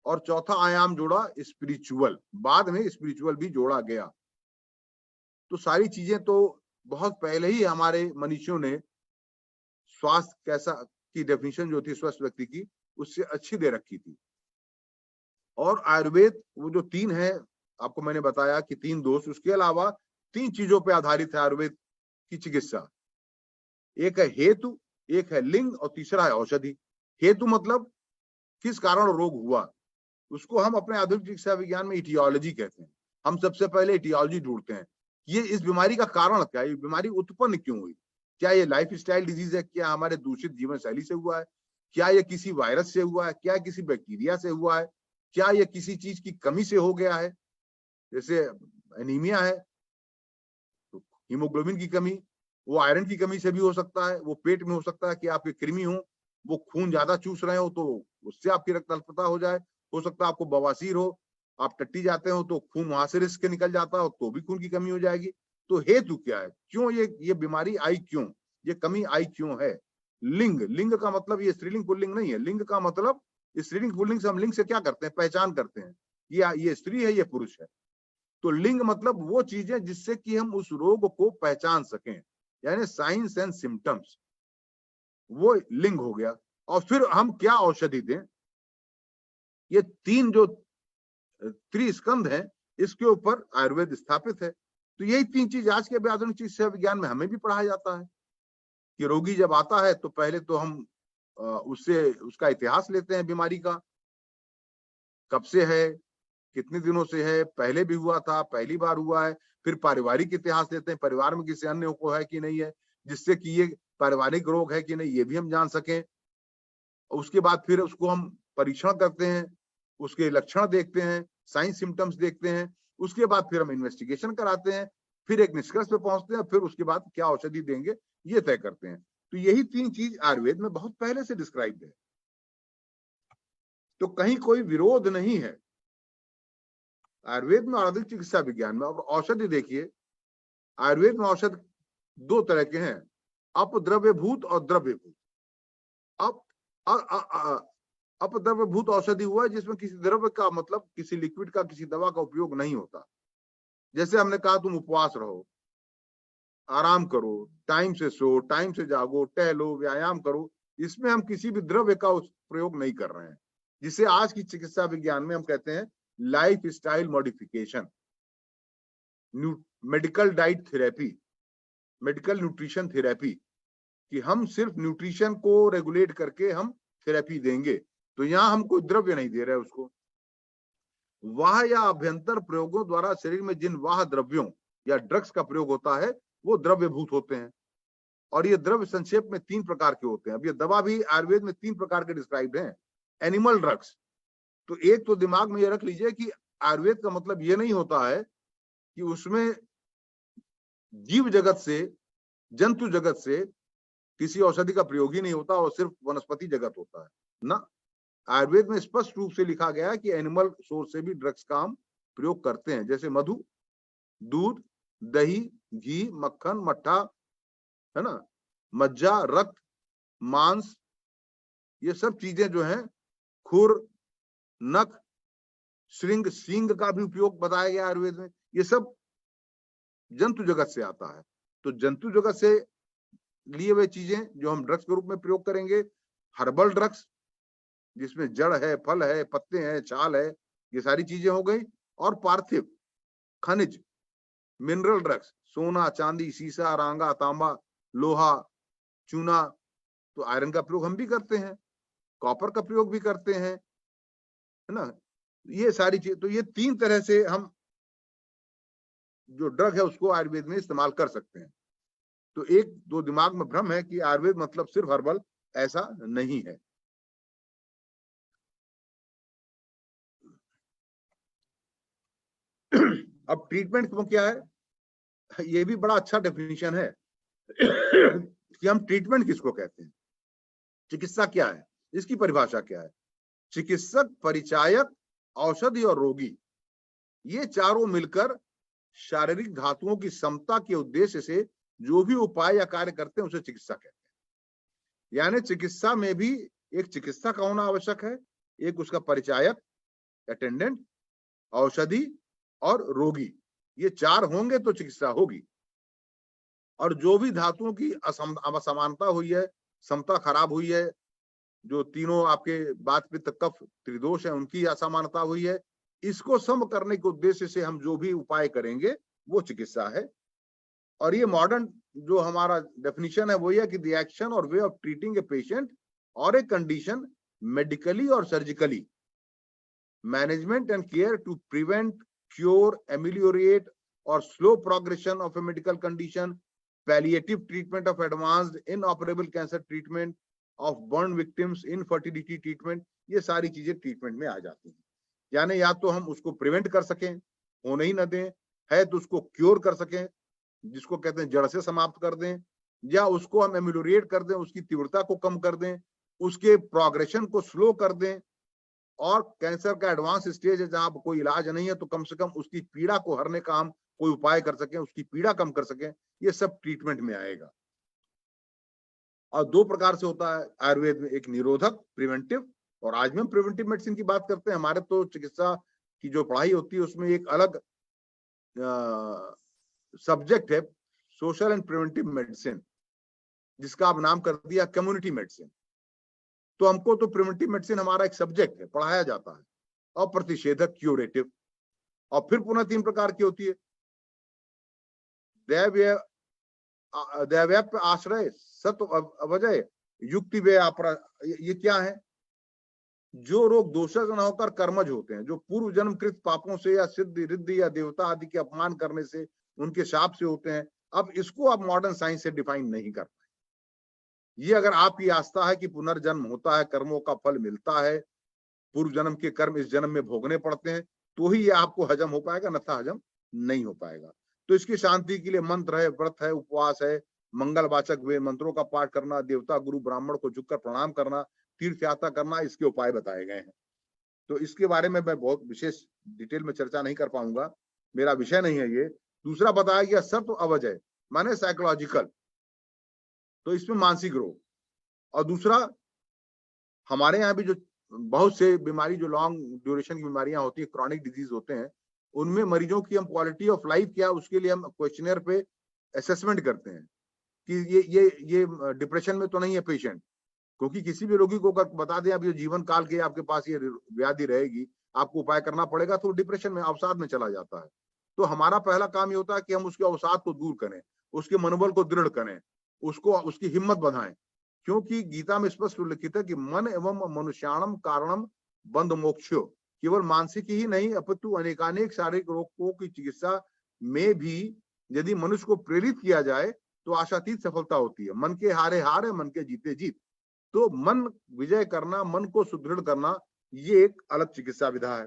और चौथा आयाम जोड़ा स्पिरिचुअल, बाद में स्पिरिचुअल भी जोड़ा गया। तो सारी चीजें तो बहुत पहले ही हमारे मनीषियों ने स्वास्थ्य कैसा की डेफिनेशन जो थी स्वस्थ व्यक्ति की उससे अच्छी दे रखी थी। और आयुर्वेद वो जो 3 है, आपको मैंने बताया कि 3 दोष, उसके अलावा 3 चीजों पे आधारित है आयुर्वेद की चिकित्सा। एक है हेतु, एक है लिंग और तीसरा है औषधि। हेतु मतलब किस कारण रोग हुआ, उसको हम अपने आधुनिक चिकित्सा विज्ञान में इटियोलॉजी कहते हैं। हम सबसे पहले इटियोलॉजी ढूंढते हैं, ये इस बीमारी का कारण क्या है, ये बीमारी उत्पन्न क्यों हुई, क्या ये लाइफस्टाइल डिजीज है, क्या हमारे दूषित जीवन शैली से हुआ है, क्या ये किसी वायरस से हुआ है, क्या किसी बैक्टीरिया से हुआ है, क्या ये किसी चीज की कमी से हो गया है, जैसे एनीमिया है तो हीमोग्लोबिन की कमी, वो आयरन की कमी से भी हो सकता है, वो पेट में हो सकता है कि आपके कृमि हो, वो खून ज्यादा चूस रहे हो तो उससे आपकी रक्त अल्पता हो जाए, हो सकता है आपको बवासीर हो, आप टट्टी जाते हो तो खून वहां से रिस्क के निकल जाता हो तो भी खून की कमी हो जाएगी। तो हेतु क्या है, क्यों ये बीमारी आई, क्यों ये कमी आई, क्यों है। लिंग, लिंग का मतलब ये स्त्रीलिंग पुल्लिंग नहीं है। लिंग का मतलब स्त्रीलिंग पुल्लिंग से हम लिंग से क्या करते हैं, पहचान करते हैं, ये स्त्री है, ये पुरुष है। तो लिंग मतलब वो चीजें जिससे कि हम उस रोग को पहचान सकें, यानी साइंस एंड सिम्टम्स, वो लिंग हो गया। और फिर हम क्या औषधि दें, ये 3 जो त्रिस्कंध है, इसके ऊपर आयुर्वेद स्थापित है। तो यही 3 चीज आज के आधुनिक चिकित्सा विज्ञान में हमें भी पढ़ाया जाता है कि रोगी जब आता है तो पहले तो हम उससे उसका इतिहास लेते हैं, बीमारी का कब से है, कितने दिनों से है, पहले भी हुआ था, पहली बार हुआ है, फिर पारिवारिक इतिहास लेते हैं, परिवार में किसी अन्य को है कि नहीं है, जिससे कि ये पारिवारिक रोग है कि नहीं ये भी हम जान सकें। उसके बाद फिर उसको हम परीक्षण करते हैं, उसके लक्षण देखते हैं, साइंस सिम्टम्स देखते हैं, उसके बाद फिर हम इन्वेस्टिगेशन कराते हैं, फिर एक निष्कर्ष पे पहुंचते हैं, फिर उसके बाद क्या औषधि देंगे ये तय करते हैं। तो यही 3 चीज आयुर्वेद में बहुत पहले से डिस्क्राइब्ड है, तो कहीं कोई विरोध नहीं है आयुर्वेद में और आधुनिक चिकित्सा विज्ञान में। और औषधि देखिए, आयुर्वेद में औषध 2 तरह के हैं, अपद्रव्यभूत और द्रव्यभूत। अपद्रव्यभूत औषधि हुआ है जिसमें किसी द्रव्य का मतलब किसी लिक्विड का, किसी दवा का उपयोग नहीं होता। जैसे हमने कहा तुम उपवास रहो, आराम करो, टाइम से सो, टाइम से जागो, टहलो, व्यायाम करो, इसमें हम किसी भी द्रव्य का प्रयोग नहीं कर रहे हैं, जिसे आज की चिकित्सा विज्ञान में हम कहते हैं life style modification, medical diet therapy, medical nutrition therapy, कि हम सिर्फ न्यूट्रिशन को रेगुलेट करके हम थेरेपी देंगे। तो यहाँ हम कोई द्रव्य नहीं दे रहे उसको। वाह या अभ्यंतर प्रयोगों द्वारा शरीर में जिन वाह द्रव्यों या ड्रग्स का प्रयोग होता है वो द्रव्यभूत होते हैं। और ये द्रव्य संक्षेप में 3 प्रकार के होते हैं। अब ये दवा भी आयुर्वेद में 3 प्रकार के डिस्क्राइब्ड हैं। एनिमल ड्रग्स, तो एक तो दिमाग में ये रख लीजिए कि आयुर्वेद का मतलब ये नहीं होता है कि उसमें जीव जगत से, जंतु जगत से किसी औषधि का प्रयोग ही नहीं होता और सिर्फ वनस्पति जगत होता है ना। आयुर्वेद में स्पष्ट रूप से लिखा गया है कि एनिमल सोर्स से भी ड्रग्स का हम प्रयोग करते हैं, जैसे मधु, दूध, दही, घी, मक्खन, मट्ठा, है ना, मज्जा, रक्त, मांस, ये सब चीजें जो हैं, खुर, नख, श्रृंग, सींग का भी उपयोग बताया गया आयुर्वेद में। ये सब जंतु जगत से आता है। तो जंतु जगत से लिए हुए चीजें जो हम ड्रग्स के रूप में प्रयोग करेंगे, हर्बल ड्रग्स जिसमें जड़ है, फल है, पत्ते हैं, छाल है, ये सारी चीजें हो गई। और पार्थिव, खनिज, मिनरल ड्रग्स, सोना, चांदी, सीसा, रांगा, तांबा, लोहा, चूना, तो आयरन का प्रयोग हम भी करते हैं, कॉपर का प्रयोग भी करते हैं, है ना। ये सारी चीज, तो ये 3 तरह से हम जो ड्रग है उसको आयुर्वेद में इस्तेमाल कर सकते हैं। तो एक दो दिमाग में भ्रम है कि आयुर्वेद मतलब सिर्फ हर्बल, ऐसा नहीं है। अब ट्रीटमेंट में क्या है, ये भी बड़ा अच्छा डेफिनेशन है कि हम ट्रीटमेंट किसको कहते हैं, चिकित्सा क्या है, इसकी परिभाषा क्या है। चिकित्सक, परिचायक, औषधि और रोगी, ये चारों मिलकर शारीरिक धातुओं की समता के उद्देश्य से जो भी उपाय या कार्य करते हैं उसे चिकित्सा कहते हैं। यानी चिकित्सा में भी एक चिकित्सा का होना आवश्यक है, एक उसका परिचायक, अटेंडेंट, औषधि और रोगी। ये 4 होंगे तो चिकित्सा होगी। और जो भी धातुओं की असमानता हुई है, समता खराब हुई है, जो तीनों आपके वात पित्त कफ त्रिदोष है उनकी असमानता हुई है, इसको सम करने के उद्देश्य से हम जो भी उपाय करेंगे वो चिकित्सा है। और ये मॉडर्न जो हमारा डेफिनेशन है वो ये है कि the action or way of treating a patient or a condition medically or surgically, management and care to prevent, cure, ameliorate or slow progression of a medical condition, palliative treatment of advanced inoperable cancer treatment of burn victims, infertility treatment, ये सारी चीजें treatment में आ जाती हैं। यानी या तो हम उसको प्रिवेंट कर सकें, होने ही न दें, है तो उसको क्योर कर सकें, जिसको कहते हैं जड़ से समाप्त कर दें, या उसको हम एमिलोरेट कर दें, उसकी तीव्रता को कम कर दें, उसके प्रोग्रेशन को स्लो कर दें, और कैंसर का एडवांस स्टेज है जहां कोई इलाज नहीं है तो कम से कम उसकी पीड़ा को हरने का हम कोई उपाय कर सकें, उसकी पीड़ा कम कर सकें, ये सब ट्रीटमेंट में आएगा। और 2 प्रकार से होता है आयुर्वेद में, एक निरोधक प्रिवेंटिव, और आज में हम प्रिवेंटिव मेडिसिन की बात करते हैं। हमारे तो चिकित्सा की जो पढ़ाई होती है उसमें एक अलग सब्जेक्ट है सोशल एंड प्रिवेंटिव मेडिसिन, जिसका आप नाम कर दिया कम्युनिटी मेडिसिन। तो हमको तो प्रिवेंटिव मेडिसिन हमारा एक सब्जेक्ट है, पढ़ाया जाता है, और प्रतिषेधक क्यूरेटिव, और फिर पुनः 3 प्रकार की होती है, दैव्याप्य आश्रय, सत्व अवजय, युक्ति व्यय ये क्या है? जो रोग दोषज न होकर कर्मज होते हैं, जो पूर्व जन्म कृत पापों से या सिद्ध रिद्धि या देवता आदि के अपमान करने से, उनके शाप से होते हैं। अब इसको आप मॉडर्न साइंस से डिफाइन नहीं कर पाए। ये अगर आपकी आस्था है कि पुनर्जन्म होता है, कर्मों का फल मिलता है, पूर्व जन्म के कर्म इस जन्म में भोगने पड़ते हैं, तो ही ये आपको हजम हो पाएगा, अन्यथा हजम नहीं हो पाएगा। तो इसकी शांति के लिए मंत्र है, व्रत है, उपवास है, मंगलवाचक वे मंत्रों का पाठ करना, देवता गुरु ब्राह्मण को झुककर प्रणाम करना, तीर्थ यात्रा करना, इसके उपाय बताए गए हैं। तो इसके बारे में मैं बहुत विशेष डिटेल में चर्चा नहीं कर पाऊंगा, मेरा विषय नहीं है ये। दूसरा बताया गया सत्व अवजय, माने साइकोलॉजिकल, तो इसमें मानसिक रोग। और दूसरा, हमारे यहाँ भी जो बहुत से बीमारी जो लॉन्ग ड्यूरेशन की बीमारियां होती है, क्रॉनिक डिजीज होते हैं, उनमें मरीजों की हम क्वालिटी ऑफ लाइफ क्या, उसके लिए हम क्वेश्चनर पे असेसमेंट करते हैं कि ये डिप्रेशन में तो नहीं है पेशेंट, क्योंकि किसी भी रोगी को अगर बता दें अब ये जीवन काल के आपके पास ये व्याधि रहेगी, आपको उपाय करना पड़ेगा, तो डिप्रेशन में, अवसाद में चला जाता है। तो हमारा पहला काम ये होता है कि हम उसके अवसाद को दूर करें, उसके मनोबल को दृढ़ करें, उसको उसकी हिम्मत बढ़ाएं, क्योंकि गीता में स्पष्ट उल्लिखित है कि मन एवं मनुष्याणम कारणम बंध मोक्षो, केवल मानसिक ही नहीं अपितु अनेकानेक शारीरिक रोगों की चिकित्सा में भी यदि मनुष्य को प्रेरित किया जाए तो आशातीत सफलता होती है। मन के हारे हार है, मन के जीते जीत। तो मन विजय करना, मन को सुदृढ़ करना, ये एक अलग चिकित्सा विधा है,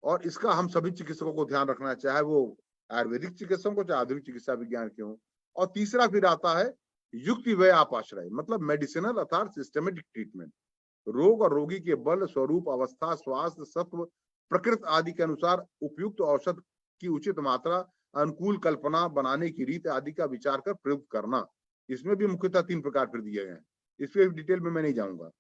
और इसका हम सभी चिकित्सकों को ध्यान रखना है, चाहे वो आयुर्वेदिक चिकित्सकों को, चाहे आधुनिक चिकित्सा विज्ञान के हों। और तीसरा फिर आता है युक्ति व्यय आपाश्रय, मतलब मेडिसिनल अर्थात सिस्टमेटिक ट्रीटमेंट, रोग और रोगी के बल, स्वरूप, अवस्था, स्वास्थ्य, सत्व, प्रकृति आदि के अनुसार उपयुक्त औषध की उचित मात्रा, अनुकूल कल्पना बनाने की रीत आदि का विचार कर प्रयोग करना। इसमें भी मुख्यतः 3 प्रकार फिर दिए गए हैं, इसके डिटेल में मैं नहीं जाऊंगा।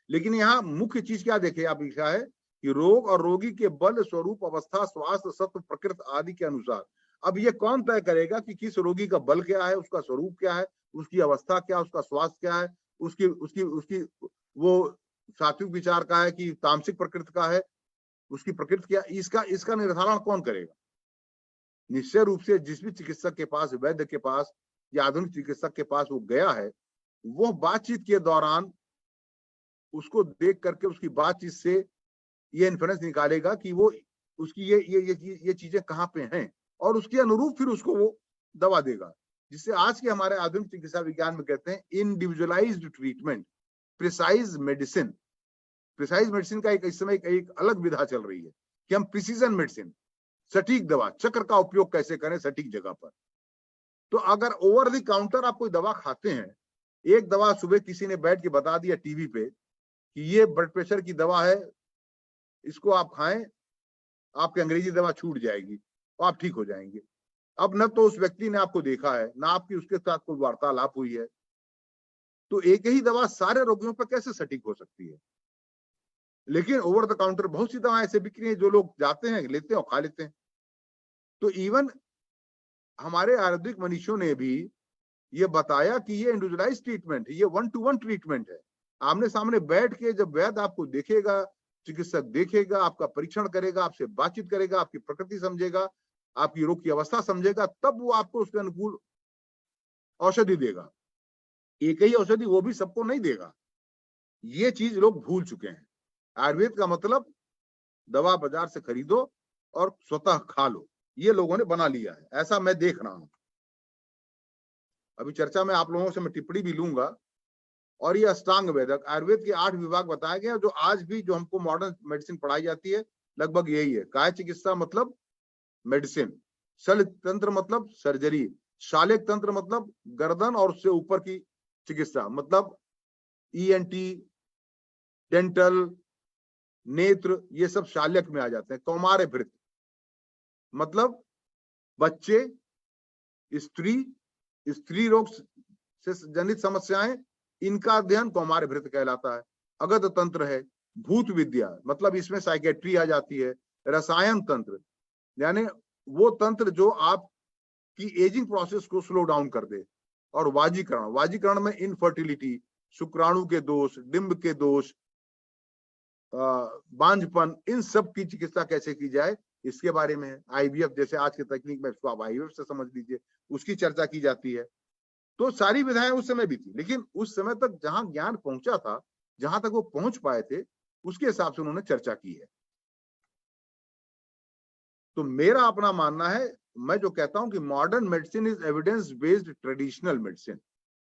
लेकिन यहाँ मुख्य चीज क्या देखे आप, लिखा है कि रोग और रोगी के बल, स्वरूप, अवस्था, स्वास्थ्य, सत्व, प्रकृति आदि के अनुसार। अब ये कौन तय करेगा कि किस रोगी का बल क्या है, उसका स्वरूप क्या है, उसकी अवस्था क्या, उसका स्वास्थ्य क्या है, उसकी उसकी उसकी वो सात्विक विचार का है कि तामसिक प्रकृति का है, उसकी प्रकृति क्या, इसका निर्धारण कौन करेगा? निश्चय रूप से जिस भी चिकित्सक के पास, वैद्य के पास या आधुनिक चिकित्सक के पास वो गया है, वो बातचीत के दौरान उसको देख करके उसकी बातचीत से ये इन्फरेंस निकालेगा कि वो उसकी ये चीजें कहाँ पे हैं, और उसके अनुरूप फिर उसको वो दवा देगा, जिससे आज के हमारे आधुनिक चिकित्सा विज्ञान में कहते हैं individualised treatment, precise medicine. Precise medicine का इस समय एक अलग विधा चल रही है कि हम प्रिसीजन मेडिसिन, सटीक दवा, चक्र का उपयोग कैसे करें सटीक जगह पर। तो अगर ओवर द काउंटर आप कोई दवा खाते हैं, एक दवा सुबह किसी ने बैठ के बता दिया टीवी पे कि ये ब्लड प्रेशर की दवा है, इसको आप खाएं, आपकी अंग्रेजी दवा छूट जाएगी और आप ठीक हो जाएंगे। अब न तो उस व्यक्ति ने आपको देखा है, ना आपकी उसके साथ कोई वार्तालाप हुई है, तो एक ही दवा सारे रोगियों पर कैसे सटीक हो सकती है? लेकिन ओवर द काउंटर बहुत सी दवाएं ऐसे बिक रही हैं, जो लोग जाते हैं, लेते हैं और खा लेते हैं। तो इवन हमारे आयुर्वेदिक मनीषियों ने भी ये बताया कि ये इंडिविजुअलाइज ट्रीटमेंट है, ये 1-to-1 ट्रीटमेंट है। आमने सामने बैठ के जब वैद्य आपको देखेगा, चिकित्सक देखेगा, आपका परीक्षण करेगा, आपसे बातचीत करेगा, आपकी प्रकृति समझेगा, आपकी रोग की अवस्था समझेगा, तब वो आपको उसके अनुकूल औषधि देगा। एक ही औषधि वो भी सबको नहीं देगा। ये चीज लोग भूल चुके हैं। आयुर्वेद का मतलब दवा बाजार से खरीदो और स्वतः खा लो, ये लोगों ने बना लिया है, ऐसा मैं देख रहा हूं। अभी चर्चा में आप लोगों से मैं टिप्पणी भी लूंगा। और ये अष्टांग वेदक आयुर्वेद के 8 विभाग बताए गए, जो आज भी जो हमको मॉडर्न मेडिसिन पढ़ाई जाती है लगभग यही है। काय चिकित्सा मतलब मेडिसिन, शल्य तंत्र मतलब सर्जरी, शालेय तंत्र मतलब गर्दन और उससे ऊपर की चिकित्सा, मतलब ईएनटी, डेंटल, नेत्र, ये सब शाल्यक में आ जाते हैं। कौमार भृत मतलब बच्चे, स्त्री रोग से जनित समस्याएं, इनका अध्ययन कौमार भृत कहलाता है। अगध तंत्र है, भूत विद्या मतलब इसमें साइकेट्री आ जाती है, रसायन तंत्र यानी वो तंत्र जो आपकी एजिंग प्रोसेस को स्लो डाउन कर दे, और वाजीकरण में इनफर्टिलिटी, शुक्राणु के दोष, डिंब के दोष, बांझपन, इन सब की चिकित्सा कैसे की जाए इसके बारे में है। आईवीएफ जैसे आज की तकनीक में इसको आप आईवीएफ से समझ लीजिए, उसकी चर्चा की जाती है। तो सारी विधाएं उस समय भी थी, लेकिन उस समय तक जहां ज्ञान पहुंचा था, जहां तक वो पहुंच पाए थे, उसके हिसाब से उन्होंने चर्चा की है। तो मेरा अपना मानना है, मैं जो कहता हूं कि modern medicine is evidence based traditional medicine.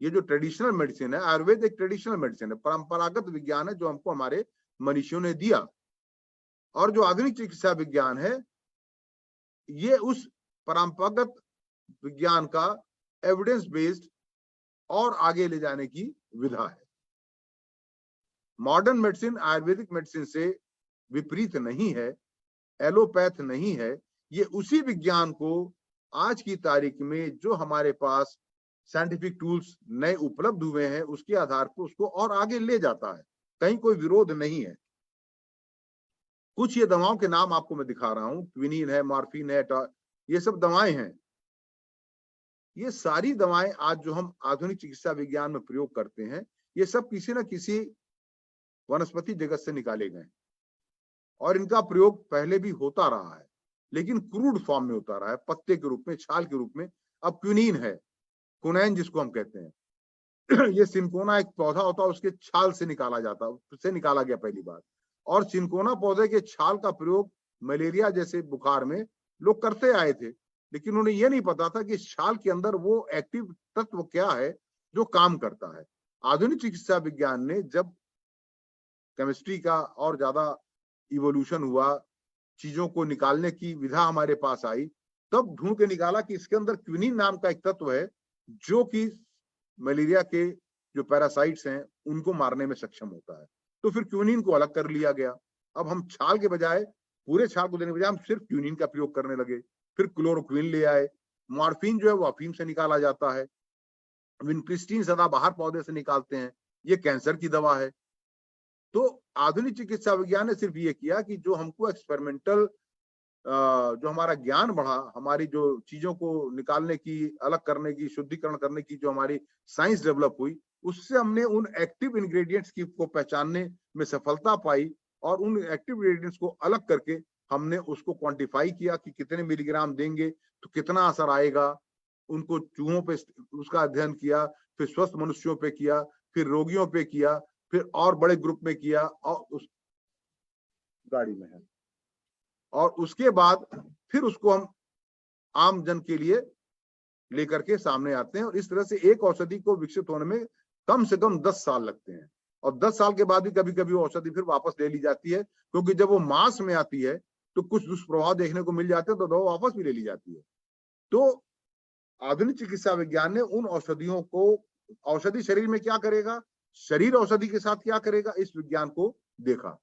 ये जो ट्रेडिशनल मेडिसिन है, आयुर्वेद एक ट्रेडिशनल मेडिसिन है, परंपरागत विज्ञान है जो हमको हमारे मनीषियों ने दिया। और जो आधुनिक चिकित्सा विज्ञान है, ये उस परंपरागत विज्ञान का एविडेंस बेस्ड और आगे ले जाने की विधा है। मॉडर्न मेडिसिन आयुर्वेदिक मेडिसिन से विपरीत नहीं है, एलोपैथ नहीं है। ये उसी विज्ञान को आज की तारीख में जो हमारे पास साइंटिफिक टूल्स नए उपलब्ध हुए हैं, उसके आधार पर उसको और आगे ले जाता है। कहीं कोई विरोध नहीं है। कुछ ये दवाओं के नाम आपको मैं दिखा रहा हूं, क्विनिन है, मॉर्फिन है, ये सब दवाएं हैं। ये सारी दवाएं आज जो हम आधुनिक चिकित्सा विज्ञान में प्रयोग करते हैं, ये सब किसी न किसी वनस्पति जगत से निकाले गए, और इनका प्रयोग पहले भी होता रहा है, लेकिन क्रूड फॉर्म में होता रहा है, पत्ते के रूप में, छाल के रूप में। अब क्विनीन है, कुनैन जिसको हम कहते हैं, ये सिनकोना एक पौधा होता है, उसके छाल से निकाला जाता है, उससे निकाला गया पहली बार। और सिनकोना पौधे के छाल का प्रयोग मलेरिया जैसे बुखार में लोग करते आए थे, लेकिन उन्हें यह नहीं पता था कि छाल के अंदर वो एक्टिव तत्व क्या है जो काम करता है। आधुनिक चिकित्सा विज्ञान ने जब केमिस्ट्री का और ज्यादा इवोल्यूशन हुआ, चीजों को निकालने की विधा हमारे पास आई, तब ढूंढ के निकाला कि इसके अंदर क्विनिन नाम का एक तत्व है जो कि मलेरिया के जो पैरासाइट्स हैं उनको मारने में सक्षम होता है। तो फिर क्विनिन को अलग कर लिया गया। अब हम छाल के बजाय, पूरे छाल को देने के बजाय हम सिर्फ क्विनिन का प्रयोग करने लगे। फिर क्लोरोक्विन ले आए। मॉर्फिन जो है वो अफीम से निकाला जाता है। विनक्रिस्टीन सदाबहार पौधे से निकालते हैं, ये कैंसर की दवा है। तो आधुनिक चिकित्सा विज्ञान ने सिर्फ ये किया कि जो हमको एक्सपेरिमेंटल जो हमारा ज्ञान बढ़ा, हमारी जो चीजों को निकालने की, अलग करने की, शुद्धिकरण करने की जो हमारी साइंस डेवलप हुई, उससे हमने उन एक्टिव इंग्रेडिएंट्स की को पहचानने में सफलता पाई, और उन एक्टिव इंग्रेडिएंट्स को अलग करके हमने उसको क्वांटिफाई किया कि कितने मिलीग्राम देंगे तो कितना असर आएगा। उनको चूहों पे उसका अध्ययन किया, फिर स्वस्थ मनुष्यों पे किया, फिर रोगियों पे किया, फिर और बड़े ग्रुप में किया, और उस गाड़ी में है, और उसके बाद फिर उसको हम आम जन के लिए लेकर के सामने आते हैं। और इस तरह से एक औषधि को विकसित होने में कम से कम 10 साल लगते हैं, और 10 साल के बाद भी कभी कभी वो औषधि फिर वापस ले ली जाती है, क्योंकि जब वो मास में आती है तो कुछ दुष्प्रभाव देखने को मिल जाते हैं, तो दवा वापस भी ले ली जाती है। तो आधुनिक चिकित्सा विज्ञान ने उन औषधियों को, औषधि शरीर में क्या करेगा, शरीर औषधि के साथ क्या करेगा, इस विज्ञान को देखा।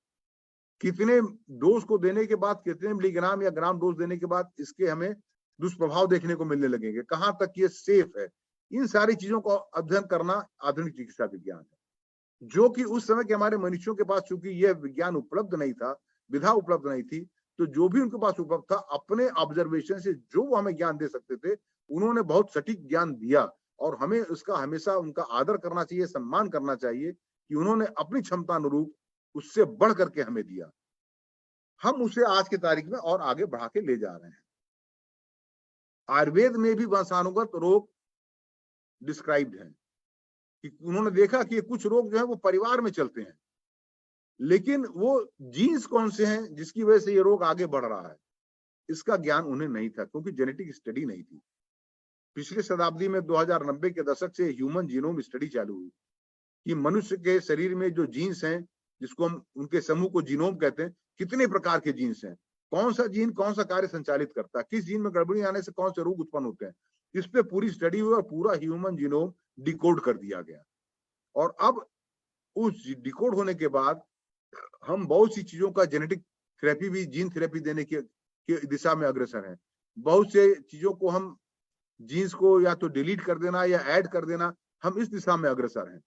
कितने डोज को देने के बाद, कितने मिलीग्राम या ग्राम डोज देने के बाद इसके हमें दुष्प्रभाव देखने को मिलने लगेंगे, कहां तक ये सेफ है, इन सारी चीजों को अध्ययन करना आधुनिक चिकित्सा विज्ञान है। जो कि उस समय के हमारे मनुष्यों के पास चूंकि यह विज्ञान उपलब्ध नहीं था, विधा उपलब्ध नहीं थी, तो जो भी उनके पास उपलब्ध था, अपने ऑब्जर्वेशन से जो वो हमें ज्ञान दे सकते थे, उन्होंने बहुत सटीक ज्ञान दिया। और हमें उसका हमेशा उनका आदर करना चाहिए, सम्मान करना चाहिए कि उन्होंने अपनी क्षमता अनुरूप उससे बढ़ करके हमें दिया। हम उसे आज की तारीख में और आगे बढ़ा के ले जा रहे हैं। आयुर्वेद में भी वंशानुगत रोग डिस्क्राइब्ड हैं कि उन्होंने देखा कि कुछ रोग जो है वो परिवार में चलते हैं, लेकिन वो जीन्स कौन से हैं जिसकी वजह से ये रोग आगे बढ़ रहा है, इसका ज्ञान उन्हें नहीं था, क्योंकि जेनेटिक स्टडी नहीं थी। पिछले शताब्दी में 2090 के दशक से ह्यूमन जीनोम स्टडी चालू हुई कि मनुष्य के शरीर में जो जीन्स हैं, जिसको हम उनके समूह को जीनोम कहते हैं, कितने प्रकार के जीन्स हैं, कौन सा जीन कौन सा कार्य संचालित करता है, किस जीन में गड़बड़ी आने से कौन से रोग उत्पन्न होते हैं, इस पे पूरी स्टडी हुई और पूरा ह्यूमन जीनोम डिकोड कर दिया गया। और अब उस डिकोड होने के बाद हम बहुत सी चीजों का जेनेटिक थेरेपी भी, जीन थेरेपी देने की दिशा में अग्रसर हैं। बहुत से चीजों को हम जीन्स को या तो डिलीट कर देना या ऐड कर देना, हम इस दिशा में अग्रसर हैं।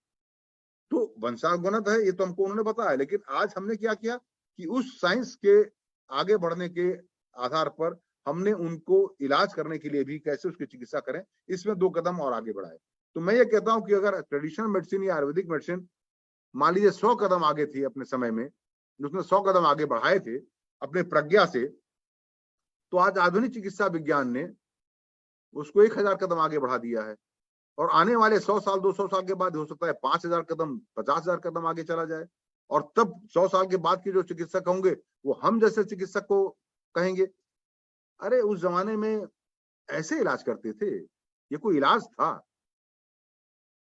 तो वंशानुगत है ये तो हमको उन्होंने बताया, लेकिन आज हमने क्या किया कि उस साइंस के आगे बढ़ने के आधार पर हमने उनको इलाज करने के लिए भी कैसे उसकी चिकित्सा करें, इसमें 2 कदम और आगे बढ़ाए। तो मैं ये कहता हूं कि अगर ट्रेडिशनल मेडिसिन या आयुर्वेदिक मेडिसिन मान लीजिए 100 कदम आगे थी अपने समय में, उसने 100 कदम आगे बढ़ाए थे अपने प्रज्ञा से, तो आज आधुनिक चिकित्सा विज्ञान ने उसको 1000 कदम आगे बढ़ा दिया है। और आने वाले 100 साल 200 साल के बाद हो सकता है 5000 कदम 50,000 कदम आगे चला जाए, और तब 100 साल के बाद के जो चिकित्सक होंगे वो हम जैसे चिकित्सक को कहेंगे, अरे उस जमाने में ऐसे इलाज करते थे, ये कोई इलाज था।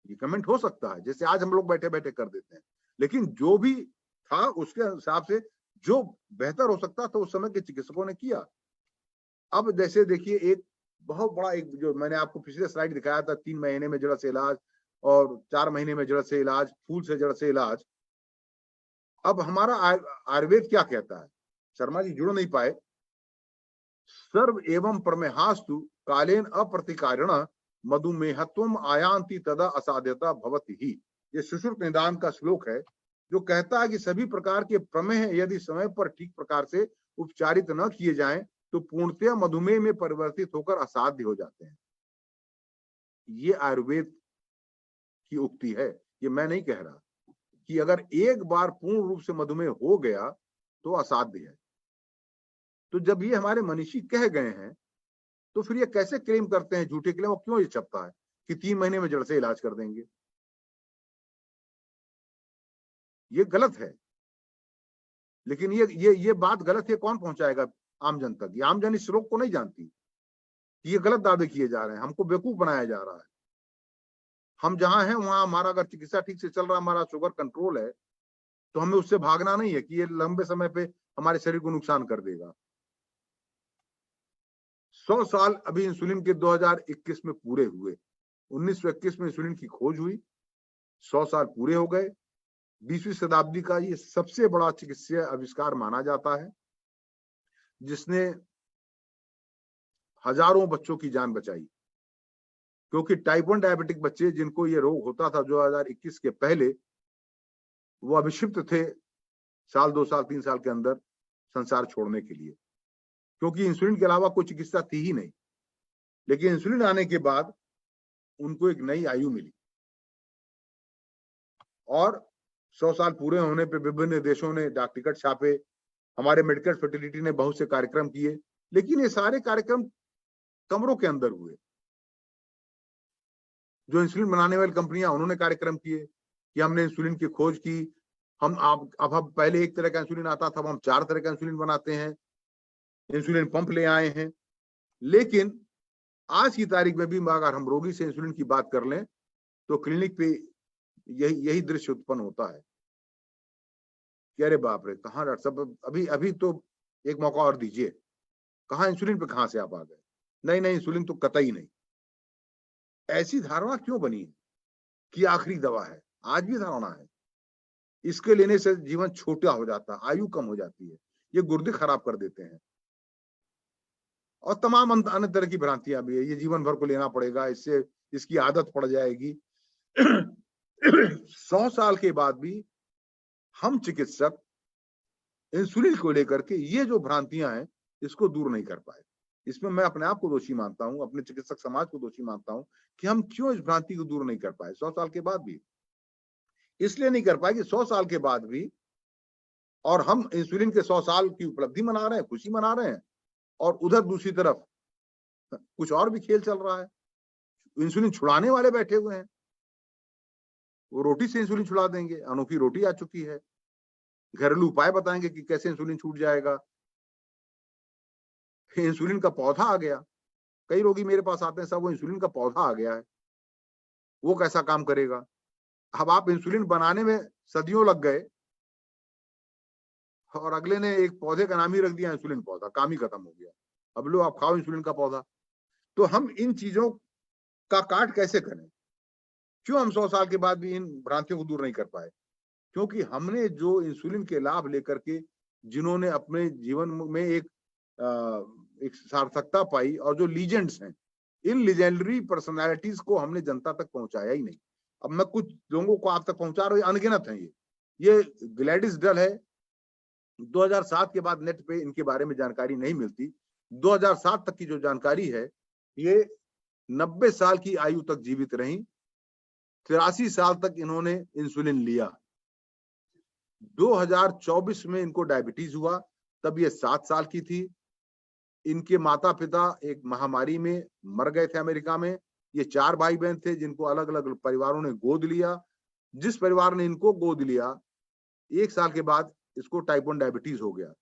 ये कमेंट हो सकता है, जैसे आज हम लोग बैठे बैठे कर देते हैं, लेकिन जो भी था उसके हिसाब से जो बेहतर हो सकता था उस समय के चिकित्सकों ने किया। अब जैसे देखिए, एक बहुत बड़ा, एक जो मैंने आपको पिछले स्लाइड दिखाया था, 3 महीने में जड़ से इलाज और 4 महीने में जड़ से इलाज, फूल से जड़ से इलाज। अब हमारा आयुर्वेद क्या कहता है? शर्मा जी जुड़ नहीं पाए। सर्व एवं प्रमेहास्तु कालेन अप्रतिकारिण मधुमेहत्वम आयांति तदा असाध्यता भवति ही। ये सुश्रुत निदान का श्लोक है जो कहता है कि सभी प्रकार के प्रमेह यदि समय पर ठीक प्रकार से उपचारित न किए जाएं तो पूर्णतया मधुमेह में परिवर्तित होकर असाध्य हो जाते हैं। ये आयुर्वेद की उक्ति है, ये मैं नहीं कह रहा, कि अगर एक बार पूर्ण रूप से मधुमेह हो गया तो असाध्य है। तो जब ये हमारे मनीषी कह गए हैं तो फिर ये कैसे क्लेम करते हैं झूठे क्लेम, और क्यों ये छपता है कि 3 महीने में जड़ से इलाज कर देंगे? ये गलत है। लेकिन ये बात गलत है, कौन पहुंचाएगा आम जन तक? ये आम जन इस रोग को नहीं जानती कि ये गलत दावे किए जा रहे हैं, हमको बेवकूफ बनाया जा रहा है। हम जहां हैं वहां हमारा अगर चिकित्सा ठीक से चल रहा, हमारा शुगर कंट्रोल है, तो हमें उससे भागना नहीं है कि ये लंबे समय पे हमारे शरीर को नुकसान कर देगा। 100 साल अभी इंसुलिन के 2021 में पूरे हुए। 1921 में इंसुलिन की खोज हुई, 100 साल पूरे हो गए। 20वीं शताब्दी का ये सबसे बड़ा चिकित्सीय आविष्कार माना जाता है, जिसने हजारों बच्चों की जान बचाई। क्योंकि टाइप 1 डायबिटिक बच्चे जिनको ये रोग होता था 2021 के पहले, वो अभिषिप्त थे साल 2 साल 3 साल के अंदर संसार छोड़ने के लिए, क्योंकि इंसुलिन के अलावा कोई चिकित्सा थी ही नहीं। लेकिन इंसुलिन आने के बाद उनको एक नई आयु मिली, और 100 साल पूरे होने पे विभिन्न देशों ने डाक टिकट छापे, हमारे मेडिकल फर्टिलिटी ने बहुत से कार्यक्रम किए, लेकिन ये सारे कार्यक्रम कमरों के अंदर हुए। जो इंसुलिन बनाने वाली कंपनियां, उन्होंने कार्यक्रम किए कि हमने इंसुलिन की खोज की, अब हम पहले एक तरह का इंसुलिन आता था, अब हम 4 तरह का इंसुलिन बनाते हैं, इंसुलिन पंप ले आए हैं। लेकिन आज की तारीख में भी अगर हम रोगी से इंसुलिन की बात कर लें तो क्लिनिक पे यही दृश्य उत्पन्न होता है कि अरे बाप रे, कहाँ डॉक्टर साहब, अभी तो एक मौका और दीजिए, कहाँ इंसुलिन पे कहाँ से आप आ गए? नहीं इंसुलिन तो कतई नहीं। ऐसी धारणा क्यों बनी है कि आखिरी दवा है? आज भी धारणा है, इसके लेने से जीवन छोटा हो जाता है, आयु कम हो जाती है, ये गुर्दे खराब कर देते हैं, और तमाम अन्य तरह की भ्रांतियां भी है। ये जीवन भर को लेना पड़ेगा, इससे इसकी आदत पड़ जाएगी। 100 साल के बाद भी हम चिकित्सक इंसुलिन को लेकर के ये जो भ्रांतियां हैं इसको दूर नहीं कर पाए। इसमें मैं अपने आप को दोषी मानता हूं, अपने चिकित्सक समाज को दोषी मानता हूं कि हम क्यों इस भ्रांति को दूर नहीं कर पाए 100 साल के बाद भी। इसलिए नहीं कर पाए कि 100 साल के बाद भी, और हम इंसुलिन के 100 साल की उपलब्धि मना रहे हैं, खुशी मना रहे हैं, और उधर दूसरी तरफ कुछ और भी खेल चल रहा है। इंसुलिन छुड़ाने वाले बैठे हुए हैं, वो रोटी से इंसुलिन छुड़ा देंगे। अनोखी रोटी आ चुकी है, घरेलू उपाय बताएंगे कि कैसे इंसुलिन छूट जाएगा। इंसुलिन का पौधा आ गया, कई रोगी मेरे पास आते हैं, सब वो इंसुलिन का पौधा आ गया है, वो कैसा काम करेगा। अब आप इंसुलिन बनाने में सदियों लग गए और अगले ने एक पौधे का नाम ही रख दिया इंसुलिन पौधा, काम ही खत्म हो गया। अब लो आप खाओ इंसुलिन का पौधा। तो हम इन चीजों का काट कैसे करें? क्यों हम 100 साल के बाद भी इन भ्रांतियों को दूर नहीं कर पाए? क्योंकि हमने जो इंसुलिन के लाभ लेकर के जिन्होंने अपने जीवन में एक सार्थकता पाई, और जो लीजेंड्स हैं, इन लीजेंडरी पर्सनालिटीज को हमने जनता तक पहुंचाया ही नहीं। अब मैं कुछ लोगों को आप तक पहुंचा रहा हूं, अनगिनत हैं। ये ग्लैडिस डल है, 2007 के बाद नेट पे इनके बारे में जानकारी नहीं मिलती। 2007 तक की जो जानकारी है, ये 90 साल की आयु तक जीवित रही, 83 साल तक इन्होंने इंसुलिन लिया। 2024 में इनको डायबिटीज हुआ, तब ये 7 साल की थी। इनके माता पिता एक महामारी में मर गए थे अमेरिका में। ये 4 भाई बहन थे जिनको अलग अलग परिवारों ने गोद लिया। जिस परिवार ने इनको गोद लिया, 1 साल के बाद इसको टाइप 1 डायबिटीज हो गया।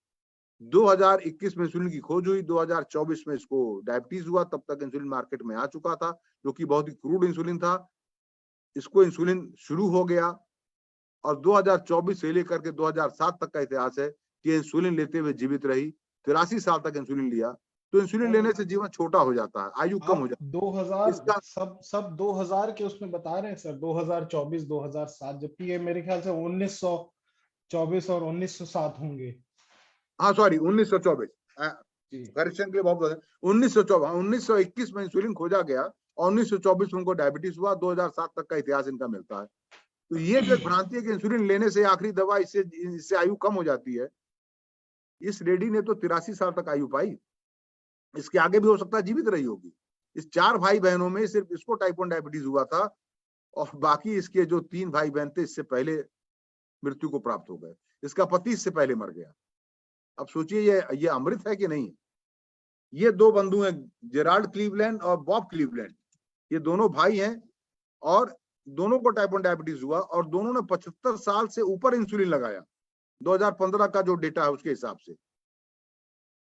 2021 में इंसुलिन की खोज हुई, 2024 में इसको डायबिटीज हुआ। तब तक इंसुलिन मार्केट में आ चुका था, जो कि बहुत ही क्रूड इंसुलिन था। इसको इंसुलिन शुरू हो गया, और 2024 से लेकर के 2007 तक का इतिहास है कि इंसुलिन लेते हुए जीवित रही। 83 साल तक इंसुलिन लिया। तो इंसुलिन लेने से जीवन छोटा हो जाता है, आयु कम हो जाती है। 2000 इसका सब 2000 के उसमें बता रहे हैं सर, 2024 2007, जबकि ये मेरे ख्याल से 1924 और 1907 होंगे। हाँ सॉरी 1924, जी करेक्शन के लिए बहुत बहुत 1924। 1921 में इंसुलिन खोजा गया और 1924 में उनको डायबिटीज हुआ। 2007 तक का इतिहास इनका मिलता है। तो ये जो भ्रांति है कि इंसुलिन लेने से आखिरी दवा इससे आयु कम हो जाती है, इस लेडी ने तो 83 साल तक आयु पाई। इसके आगे भी हो सकता है जीवित रही होगी। इस 4 भाई बहनों में सिर्फ इसको टाइप 1 डायबिटीज हुआ था, और बाकी इसके जो 3 भाई बहन थे इससे पहले मृत्यु को प्राप्त हो गए। इसका पति इससे पहले मर गया। अब सोचिए ये अमृत है कि नहीं। ये 2 बंधु हैं, जेराल्ड क्लीवलैंड और बॉब क्लीवलैंड। ये दोनों भाई हैं, और दोनों को टाइप 1 डायबिटीज हुआ, और दोनों ने 75 साल से ऊपर इंसुलिन लगाया। 2015 का जो डेटा है उसके हिसाब से।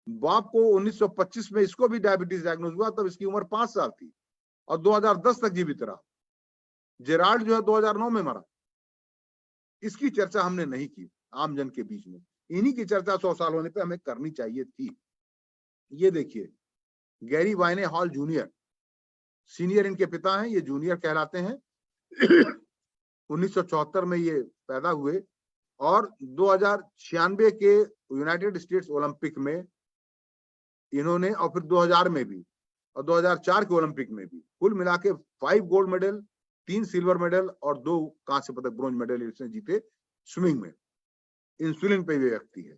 बॉब को 1925 में इसको भी डायबिटीज डायग्नोज हुआ, तब इसकी उम्र 5 साल थी, और 2010 तक जीवित रहा। जेराल्ड जो है 2009 में मरा। इसकी चर्चा हमने नहीं की आम जन के बीच में। इन्हीं की चर्चा 100 साल होने पे हमें करनी चाहिए थी। ये देखिए, गैरी वाइने हॉल जूनियर, सीनियर इनके पिता हैं, ये जूनियर कहलाते हैं। 1974 में ये पैदा हुए, और 2096 के यूनाइटेड स्टेट्स ओलंपिक में इन्होंने, और फिर 2000 में भी, और 2004 के ओलंपिक में भी, कुल मिला के 5 गोल्ड मेडल, 3 सिल्वर मेडल और 2 कांस्य पदक, ब्रोंज मेडल इसने जीते स्विमिंग में। इंसुलिन पे ये व्यक्ति है।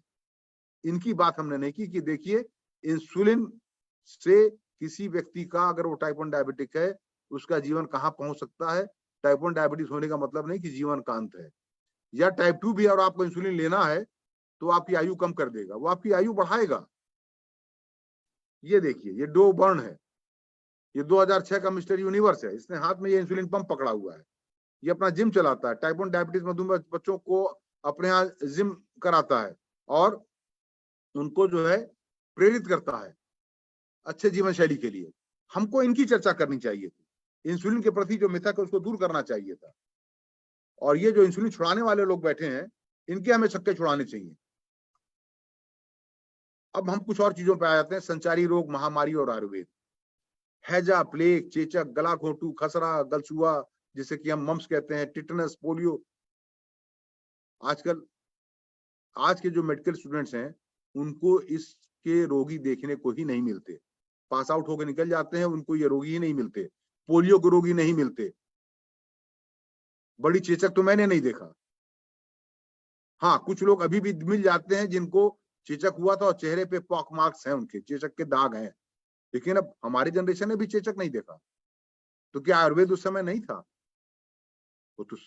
इनकी बात हमने नहीं की कि देखिए, इंसुलिन से किसी व्यक्ति का, अगर वो टाइप 1 डायबिटिक है, उसका जीवन कहाँ पहुंच सकता है। टाइप 1 डायबिटीज होने का मतलब नहीं कि जीवन का अंत है। या टाइप 2 भी और आपको इंसुलिन लेना है तो आपकी आयु कम कर देगा, वो आपकी आयु बढ़ाएगा। ये देखिए, ये डो बर्न है, ये 2006 का मिस्टर यूनिवर्स है। इसने हाथ में ये इंसुलिन पंप पकड़ा हुआ है। ये अपना जिम चलाता है। टाइप 1 डायबिटीज मधुमेह बच्चों को अपने यहाँ जिम कराता है, और उनको जो है प्रेरित करता है अच्छे जीवन शैली के लिए। हमको इनकी चर्चा करनी चाहिए थी। इंसुलिन के प्रति जो मिथक है उसको दूर करना चाहिए था। और ये जो इंसुलिन छुड़ाने वाले लोग बैठे हैं, इनके हमें छक्के छुड़ाने चाहिए। अब हम कुछ और चीजों पे आ जाते हैं। संचारी रोग, महामारी और आयुर्वेद। हैजा, प्लेग, चेचक, गला घोटू, खसरा, गलछुआ, जिसे कि हम मम्स कहते हैं, टिटनस, पोलियो। आजकल आज के जो मेडिकल स्टूडेंट्स हैं, उनको इसके रोगी देखने को ही नहीं मिलते। पास आउट होकर निकल जाते हैं, उनको ये रोगी ही नहीं मिलते। पोलियो के रोगी नहीं मिलते। बड़ी चेचक तो मैंने नहीं देखा। हाँ, कुछ लोग अभी भी मिल जाते हैं जिनको चेचक हुआ था और चेहरे पे पॉक मार्क्स हैं, उनके चेचक के दाग हैं, लेकिन अब हमारी जनरेशन ने भी चेचक नहीं देखा। तो क्या आयुर्वेद उस समय नहीं था? वो तो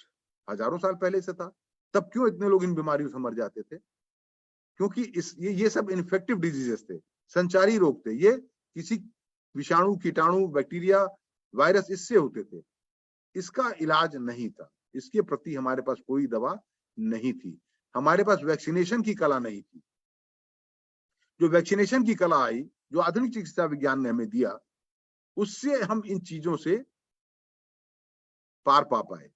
हजारों साल पहले से था। तब क्यों इतने लोग इन बीमारियों से मर जाते थे? क्योंकि ये सब इन्फेक्टिव डिजीजेस थे, संचारी रोग थे। ये किसी विषाणु, कीटाणु, बैक्टीरिया, वायरस इससे होते थे। इसका इलाज नहीं था, इसके प्रति हमारे पास कोई दवा नहीं थी, हमारे पास वैक्सीनेशन की कला नहीं थी। जो वैक्सीनेशन की कला आई, जो आधुनिक चिकित्सा विज्ञान ने हमें दिया, उससे हम इन चीजों से पार पा पाए।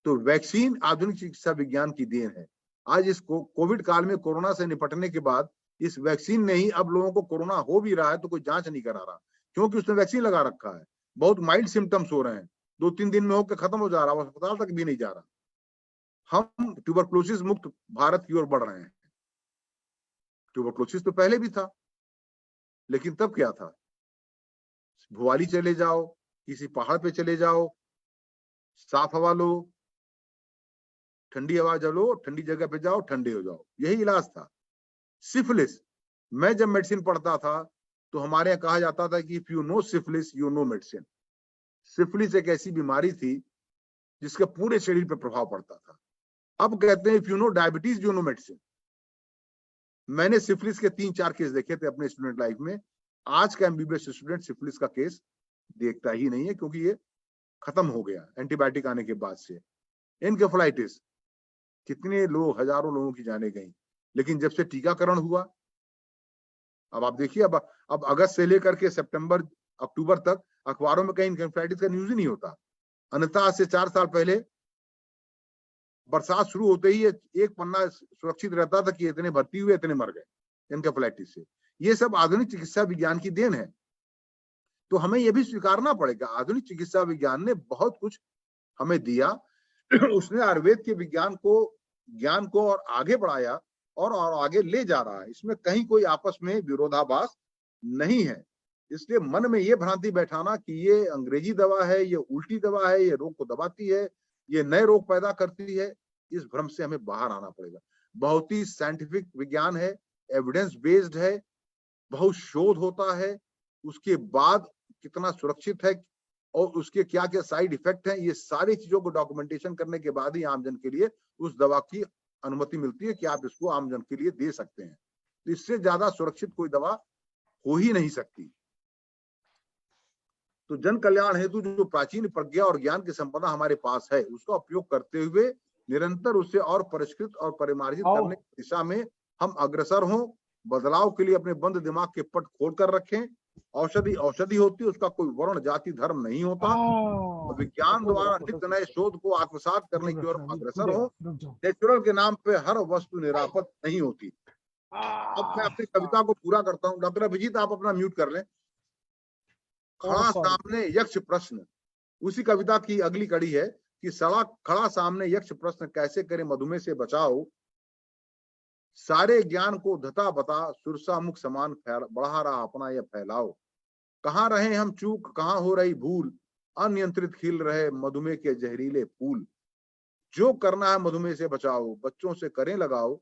तो वैक्सीन आधुनिक चिकित्सा विज्ञान की देन है। आज इस कोविड काल में कोरोना से निपटने के बाद इस वैक्सीन ने ही, अब लोगों को कोरोना हो भी रहा है तो कोई जांच नहीं करा रहा, क्योंकि उसने वैक्सीन लगा रखा है। बहुत माइल्ड सिम्टम्स हो रहे हैं, 2-3 दिन में होकर खत्म हो जा रहा है, अस्पताल तक भी नहीं जा रहा। हम ट्यूबरकुलोसिस मुक्त भारत की ओर बढ़ रहे हैं। ट्यूबरकुलोसिस तो पहले भी था, लेकिन तब क्या था? भुवाली चले जाओ, किसी पहाड़ पे चले जाओ, साफ हवा लो, ठंडी हवा चलो, ठंडी जगह पे जाओ, ठंडे हो जाओ, यही इलाज था। सिफिलिस, मैं जब मेडिसिन पढ़ता था तो हमारे यहाँ कहा जाता था कि if you know syphilis you know medicine. Syphilis एक ऐसी बीमारी थी जिसका पूरे शरीर पे प्रभाव पड़ता था। अब कहते हैं if you know diabetes you know medicine. मैंने सिफिलिस के 3-4 केस देखे थे अपने स्टूडेंट लाइफ में। आज का एमबीबीएस स्टूडेंट सिफिलिस का केस देखता ही नहीं है, क्योंकि ये खत्म हो गया एंटीबायोटिक आने के बाद से। एन्केफेलाइटिस, कितने लोग, हजारों लोगों की जाने गई, लेकिन जब से टीकाकरण हुआ, अब आप देखिए, अब अगस्त से लेकर के सितंबर अक्टूबर तक अखबारों में कहीं एन्केफेलाइटिस का न्यूज ही नहीं होता। अन्यथा आज से 4 साल पहले बरसात शुरू होते ही एक पन्ना सुरक्षित रहता था कि इतने भर्ती हुए, इतने मर गए एन्केफेलाइटिस से। ये सब आधुनिक चिकित्सा विज्ञान की देन है। तो हमें यह भी स्वीकारना पड़ेगा, आधुनिक चिकित्सा विज्ञान ने बहुत कुछ हमें दिया। उसने आयुर्वेद के ज्ञान को और आगे बढ़ाया और आगे ले जा रहा है। इसमें कहीं कोई आपस में विरोधाभास नहीं है। इसलिए मन में ये भ्रांति बैठाना कि ये अंग्रेजी दवा है, ये उल्टी दवा है, ये रोग को दबाती है, ये नए रोग पैदा करती है, इस भ्रम से हमें बाहर आना पड़ेगा। बहुत ही साइंटिफिक विज्ञान है, एविडेंस बेस्ड है, बहुत शोध होता है, उसके बाद कितना सुरक्षित है और उसके क्या क्या साइड इफेक्ट हैं, ये सारी चीजों को डॉक्यूमेंटेशन करने के बाद ही आमजन के लिए उस दवा की अनुमति मिलती है कि आप इसको आमजन के लिए दे सकते हैं। तो इससे ज्यादा सुरक्षित कोई दवा हो ही नहीं सकती। तो जन कल्याण हेतु जो प्राचीन प्रज्ञा और ज्ञान की संपदा हमारे पास है, उसका उपयोग करते हुए निरंतर उसे और परिष्कृत और परिमार्जित करने की दिशा में हम अग्रसर हों। बदलाव के लिए अपने बंद दिमाग के पट खोल कर रखें। औषधि होती है, उसका कोई वर्ण जाति धर्म नहीं होता। विज्ञान द्वारा नित्य नए शोध को आत्मसात करने की ओर अग्रसर हो। नेचुरल के नाम पे हर वस्तु निरापद नहीं होती। अब मैं अपनी कविता को पूरा करता हूँ। डॉक्टर अभिजीत, आप अपना म्यूट कर लें। खड़ा सामने यक्ष प्रश्न, उसी कविता की अगली कड़ी है कि सड़ा खड़ा सामने यक्ष प्रश्न, कैसे करे मधुमेह से बचाओ। सारे ज्ञान को धता बता, सुरसा मुख समान बढ़ा रहा अपना यह फैलाओ। कहाँ रहे हम चूक, कहाँ हो रही भूल, अनियंत्रित खिल रहे मधुमेह के जहरीले फूल। जो करना है मधुमेह से बचाओ, बच्चों से करें लगाओ,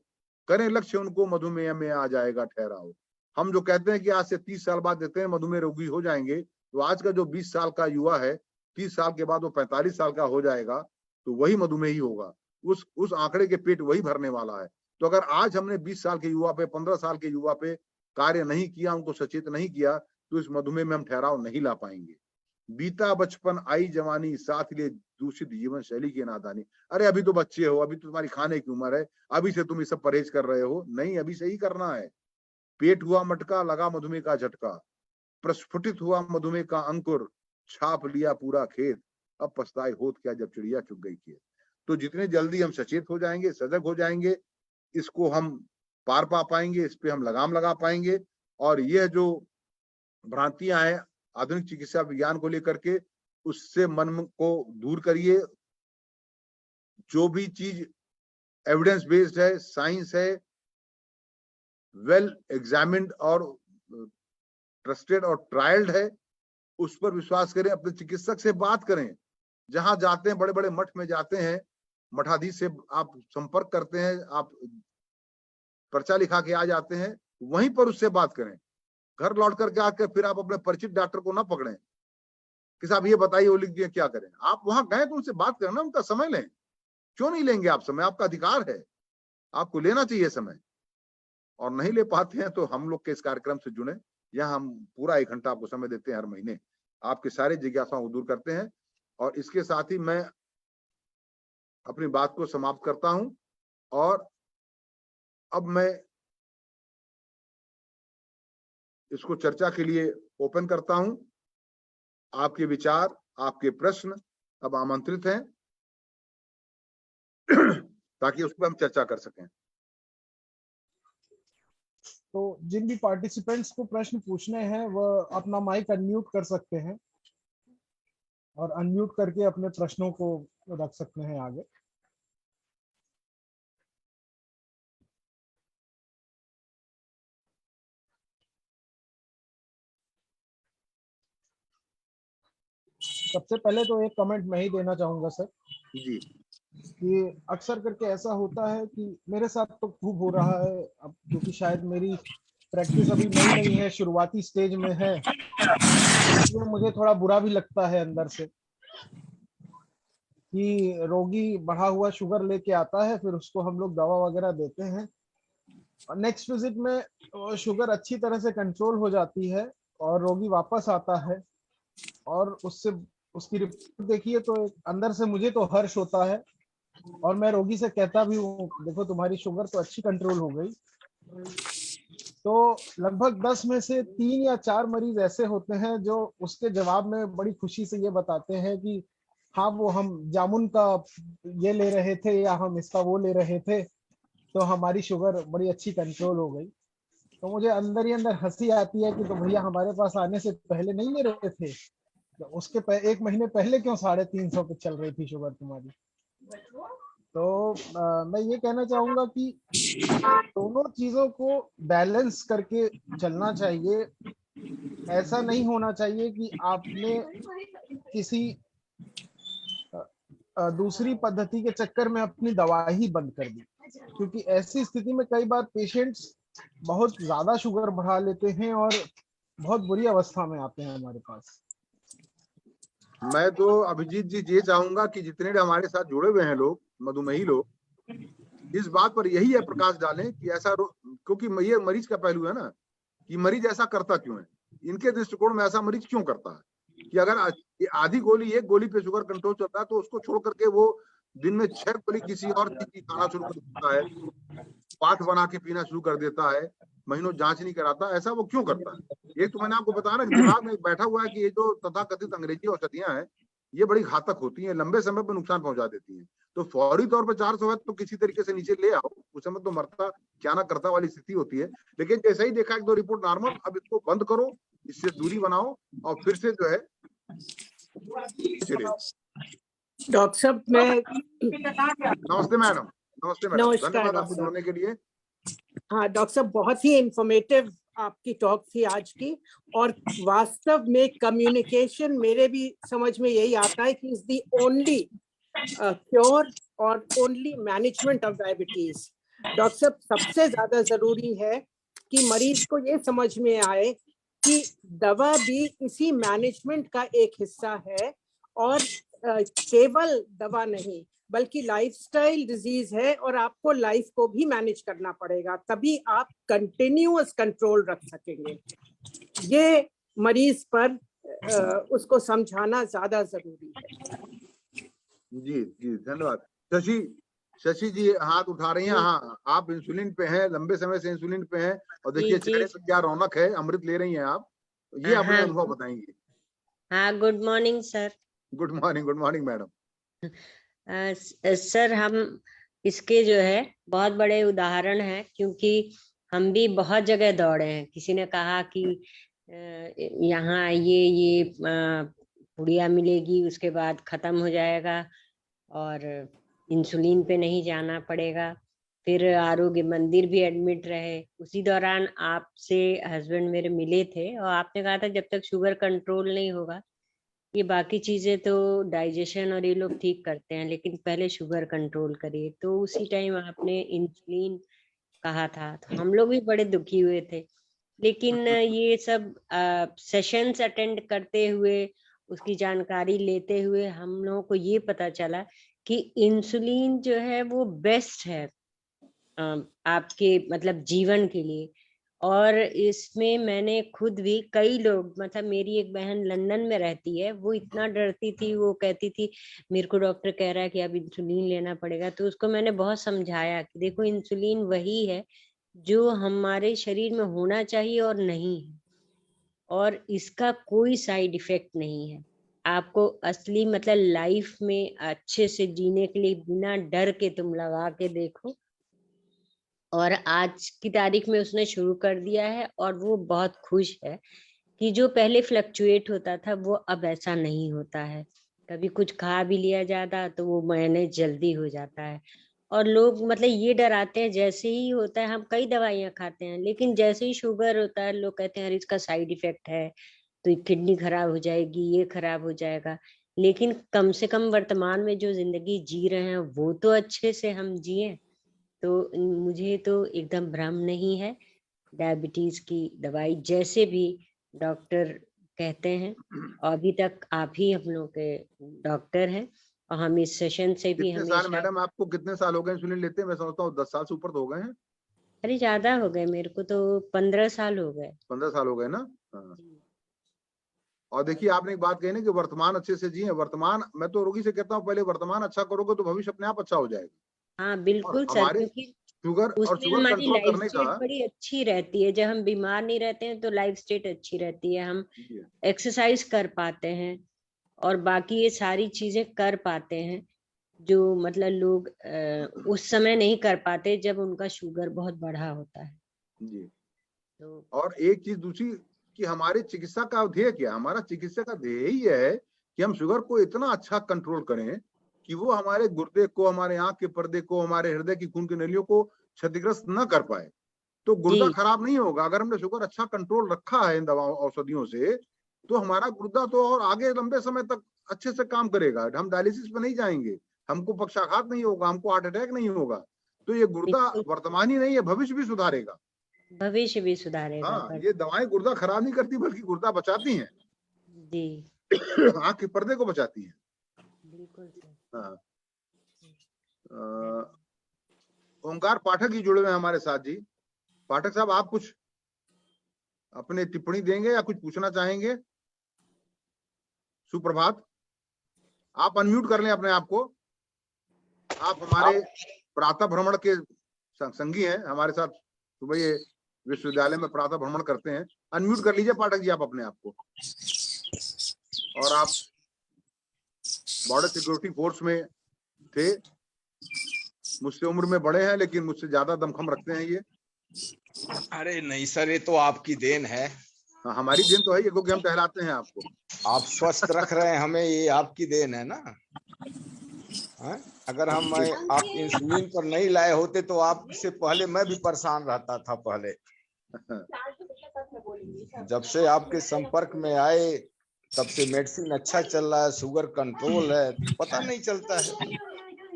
करें लक्ष्य उनको मधुमेह में आ जाएगा ठहराओ। हम जो कहते हैं कि आज से 30 साल बाद देते हैं मधुमेह रोगी हो जाएंगे, तो आज का जो 20 साल का युवा है, 30 साल के बाद वो 45 साल का हो जाएगा, तो वही मधुमेह ही होगा। उस आंकड़े के पेट वही भरने वाला है। तो अगर आज हमने 20 साल के युवा पे, 15 साल के युवा पे कार्य नहीं किया, उनको सचेत नहीं किया, तो इस मधुमेह में हम ठहराव नहीं ला पाएंगे। बीता बचपन आई जवानी, साथ लिए दूषित जीवन शैली की नादानी। अरे अभी तो बच्चे हो, अभी तो तुम्हारी खाने की उम्र है, अभी से तुम ये सब परहेज कर रहे हो। नहीं, अभी से ही करना है। पेट हुआ मटका, लगा मधुमेह का झटका, प्रस्फुटित हुआ मधुमेह का अंकुर, छाप लिया पूरा खेत, अब पछताए होत क्या जब चिड़िया चुग गई खेत। तो जितने जल्दी हम सचेत हो जाएंगे, सजग हो जाएंगे, इसको हम पार पा पाएंगे, इस पे हम लगाम लगा पाएंगे। और यह जो भ्रांतियां हैं आधुनिक चिकित्सा विज्ञान को लेकर के, उससे मन को दूर करिए। जो भी चीज एविडेंस बेस्ड है, साइंस है, वेल एग्जामिन्ड और ट्रस्टेड और ट्रायल्ड है, उस पर विश्वास करें। अपने चिकित्सक से बात करें। जहां जाते हैं, बड़े बड़े मठ में जाते हैं, मठाधीश से आप संपर्क करते हैं, आप पर्चा लिखा के आ जाते हैं, वहीं पर उससे बात करें। घर लौट करके आकर फिर आप अपने परिचित डॉक्टर को ना पकड़ें कि साहब ये बताइए, वो लिख दिए, क्या करें। आप वहां गए तो उनसे बात करें ना, उनका समय लें। क्यों नहीं लेंगे आप समय? आपका अधिकार है, आपको लेना चाहिए समय। और नहीं ले पाते हैं तो हम लोग के इस कार्यक्रम से जुड़े, यहाँ हम पूरा 1 घंटा आपको समय देते हैं हर महीने, आपके सारे जिज्ञासाओं को दूर करते हैं। और इसके साथ ही मैं अपनी बात को समाप्त करता हूं और अब मैं इसको चर्चा के लिए ओपन करता हूं। आपके विचार, आपके प्रश्न अब आमंत्रित हैं ताकि उस पर हम चर्चा कर सकें। तो जिन भी पार्टिसिपेंट्स को प्रश्न पूछने हैं वह अपना माइक अनम्यूट कर सकते हैं और अनम्यूट करके अपने प्रश्नों को रख सकते हैं आगे। सबसे पहले तो एक कमेंट मैं ही देना चाहूंगा सर जी कि अक्सर करके ऐसा होता है कि मेरे साथ तो खूब हो रहा है अब, क्योंकि शायद मेरी प्रैक्टिस अभी नई नई है, शुरुआती स्टेज में है, इसलिए मुझे थोड़ा बुरा भी लगता है अंदर से कि रोगी बढ़ा हुआ शुगर लेके आता है, फिर उसको हम लोग दवा वगैरह देते हैं और नेक्स्ट विजिट में शुगर अच्छी तरह से कंट्रोल हो जाती है और रोगी वापस आता है और उससे उसकी रिपोर्ट देखिए तो अंदर से मुझे तो हर्ष होता है और मैं रोगी से कहता भी हूँ, देखो तुम्हारी शुगर तो अच्छी कंट्रोल हो गई। तो लगभग 10 में से 3 या 4 मरीज ऐसे होते हैं जो उसके जवाब में बड़ी खुशी से ये बताते हैं कि हाँ वो हम जामुन का ये ले रहे थे या हम इसका वो ले रहे थे तो हमारी शुगर बड़ी अच्छी कंट्रोल हो गई। तो मुझे अंदर ही अंदर हंसी आती है कि तो भैया हमारे पास आने से पहले नहीं ले रहे थे, तो उसके 1 महीने पहले क्यों 350 पे चल रही थी शुगर तुम्हारी। तो मैं ये कहना चाहूंगा कि दोनों चीजों को बैलेंस करके चलना चाहिए। ऐसा नहीं होना चाहिए कि आपने किसी दूसरी पद्धति के चक्कर में अपनी दवा ही बंद कर दी, क्योंकि ऐसी स्थिति में कई बार पेशेंट्स बहुत ज्यादा शुगर बढ़ा लेते हैं और बहुत बुरी अवस्था में आते हैं हमारे पास। मैं तो अभिजीत जी ये चाहूंगा कि जितने भी हमारे साथ जुड़े हुए हैं लोग, मधुमेही लोग, इस बात पर यही है प्रकाश डालें कि ऐसा क्योंकि ये मरीज का पहलू है ना कि मरीज ऐसा करता क्यों है। इनके दृष्टिकोण में ऐसा मरीज क्यों करता है कि अगर आधी गोली, 1 गोली पे शुगर कंट्रोल चलता है तो उसको छोड़ करके वो दिन में 6 गोली किसी और चीज की खाना शुरू कर देता है, पाठ बना के पीना शुरू कर देता है, महीनों जांच नहीं कराता। ऐसा वो क्यों करता है? एक तो मैंने आपको बताया ना, दिमाग में बैठा हुआ है कि ये जो तथाकथित अंग्रेजी औषधियां हैं ये बड़ी घातक होती हैं, लंबे समय पर नुकसान पहुंचा देती हैं। तो फौरी तौर पर 400 है तो किसी तरीके से नीचे ले आओ, उस समय तो मरता क्या ना करता वाली स्थिति होती है। लेकिन जैसे ही देखा 1-2 रिपोर्ट नॉर्मल, अब इसको बंद करो, इससे दूरी बनाओ और फिर से जो है चलिए। डॉक्टर साहब मैं नमस्ते मैडम। नमस्ते मैडम, नमस्कार धन्यवाद डॉक्टर आपको साहब। जुड़ने के लिए। हाँ डॉक्टर साहब, बहुत ही इंफॉर्मेटिव आपकी टॉक थी आज की, और वास्तव में कम्युनिकेशन मेरे भी समझ में यही आता है कि इज द ओनली क्योर और only management of diabetes. Doctor साहब, सबसे ज्यादा जरूरी है कि मरीज को ये समझ में आए कि दवा भी इसी मैनेजमेंट का एक हिस्सा है और केवल दवा नहीं बल्कि लाइफस्टाइल डिजीज है और आपको लाइफ को भी मैनेज करना पड़ेगा, तभी आप कंटिन्यूअस कंट्रोल रख सकेंगे। ये मरीज पर उसको समझाना ज्यादा जरूरी है। जी जी धन्यवाद। शशि जी हाथ उठा रही हैं। हाँ, आप इंसुलिन पे हैं, लंबे समय से इंसुलिन पे हैं और देखिए चेहरे पर क्या रौनक है, अमृत ले रही हैं आप। ये अपने अनुभव बताएंगे। हाँ, good morning sir. Good morning madam. Sir, हम इसके जो है बहुत बड़े उदाहरण हैं, क्योंकि हम भी बहुत जगह दौड़े हैं। किसी ने कहा कि यहाँ ये पुड़िया मिलेगी, उसके बाद खत्म हो जाएगा और इंसुलिन पे नहीं जाना पड़ेगा। फिर आरोग्य मंदिर भी एडमिट रहे। उसी दौरान आपसे हस्बैंड मेरे मिले थे और आपने कहा था जब तक शुगर कंट्रोल नहीं होगा ये बाकी चीजें तो डाइजेशन और ये लोग ठीक करते हैं, लेकिन पहले शुगर कंट्रोल करिए। तो उसी टाइम आपने इंसुलिन कहा था, तो हम लोग भी बड़े दुखी हुए थे। लेकिन ये सब सेशंस अटेंड करते हुए, उसकी जानकारी लेते हुए हम लोगों को ये पता चला कि इंसुलिन जो है वो बेस्ट है आपके मतलब जीवन के लिए। और इसमें मैंने खुद भी कई लोग, मतलब मेरी एक बहन लंदन में रहती है, वो इतना डरती थी, वो कहती थी मेरे को डॉक्टर कह रहा है कि अब इंसुलिन लेना पड़ेगा। तो उसको मैंने बहुत समझाया कि देखो इंसुलिन वही है जो हमारे शरीर में होना चाहिए और नहीं है, और इसका कोई साइड इफेक्ट नहीं है। आपको असली मतलब लाइफ में अच्छे से जीने के लिए बिना डर के तुम लगा के देखो। और आज की तारीख में उसने शुरू कर दिया है और वो बहुत खुश है कि जो पहले फ्लक्चुएट होता था वो अब ऐसा नहीं होता है। कभी कुछ खा भी लिया ज्यादा तो वो मैनेज जल्दी हो जाता है। और लोग मतलब ये डराते हैं, जैसे ही होता है, हम कई दवाइयां खाते हैं, लेकिन जैसे ही शुगर होता है लोग कहते हैं अरे इसका साइड इफेक्ट है, तो किडनी खराब हो जाएगी, ये खराब हो जाएगा। लेकिन कम से कम वर्तमान में जो जिंदगी जी रहे हैं वो तो अच्छे से हम जिए। तो मुझे तो एकदम भ्रम नहीं है। डायबिटीज की दवाई जैसे भी डॉक्टर कहते हैं, अभी तक आप ही हम लोग के डॉक्टर हैं, और हम इस सेशन से भी कितने साल हमेशा। मैडम, आपको कितने साल हो गए इंसुलिन लेते हैं? मैं समझता हूँ 10 साल से ऊपर तो हो गए हैं। अरे ज्यादा हो गए, मेरे को तो 15 साल हो गए। 15 साल हो गए ना? हाँ। और देखिए आपने एक बात कही ना कि वर्तमान अच्छे से जिए। वर्तमान, मैं तो रोगी से कहता हूँ पहले वर्तमान अच्छा करोगे तो भविष्य अपने आप अच्छा हो जाएगा। हाँ और बिल्कुल सर, हमारे क्योंकि शुगर उसमें हमारी कंट्रोल लाइफ करने स्टेट का। बड़ी अच्छी रहती है। जब हम बीमार नहीं रहते हैं तो लाइफ स्टेट अच्छी रहती है, हम जी। एक्सरसाइज कर पाते हैं और बाकी ये सारी चीजें कर पाते हैं जो मतलब लोग उस समय नहीं कर पाते जब उनका शुगर बहुत बढ़ा होता है। जी। तो और एक चीज दूसरी कि हमारे चिकित्सा का ध्येय क्या? हमारा चिकित्सा का ध्येय ही है कि हम शुगर को इतना अच्छा कंट्रोल करें कि वो हमारे गुर्दे को, हमारे आंख के पर्दे को, हमारे हृदय की खून की नलियों को क्षतिग्रस्त न कर पाए। तो गुर्दा जी खराब नहीं होगा। अगर हमने शुगर अच्छा कंट्रोल रखा है इन दवाओं औषधियों से, तो हमारा गुर्दा तो और आगे लंबे समय तक अच्छे से काम करेगा। हम डायलिसिस पे नहीं जाएंगे, हमको पक्षाघात नहीं होगा, हमको हार्ट अटैक नहीं होगा। तो ये गुर्दा बिल्कुल, वर्तमान ही नहीं है, भविष्य भी सुधारेगा। भविष्य भी सुधारेगा हाँ, पर। ये दवाएं गुर्दा खराब नहीं करती बल्कि गुर्दा बचाती हैं। जी आंख के पर्दे को बचाती हैं। बिल्कुल सर। हाँ। ओंकार पाठक जी जुड़े हुए हैं हमारे साथ जी। पाठक साहब, आप कुछ अपने टिप्पणी देंगे या कुछ पूछना चाहेंगे? सुप्रभात। आप अनम्यूट कर लें अपने आप को। आप हमारे प्रातः भ्रमण के संगी हैं, हमारे साथ सुबह ये विश्वविद्यालय में प्रातः भ्रमण करते हैं। अनम्यूट कर लीजिए पाठक जी आप अपने आप को। और आप बॉर्डर सिक्योरिटी फोर्स में थे, मुझसे उम्र में बड़े हैं लेकिन मुझसे ज्यादा दमखम रखते हैं ये। अरे नहीं सर, ये तो आपकी देन है। हाँ, हमारी देन तो है ये, क्योंकि हम टहलाते हैं आपको। आप स्वस्थ रख रहे हैं हमें, ये आपकी देन है ना। हाँ? अगर हम आप इंसुलिन पर नहीं लाए होते तो आपसे पहले मैं भी परेशान रहता था। पहले जब से आपके संपर्क में आए तब से मेडिसिन अच्छा चल रहा है, शुगर कंट्रोल है, पता नहीं चलता है,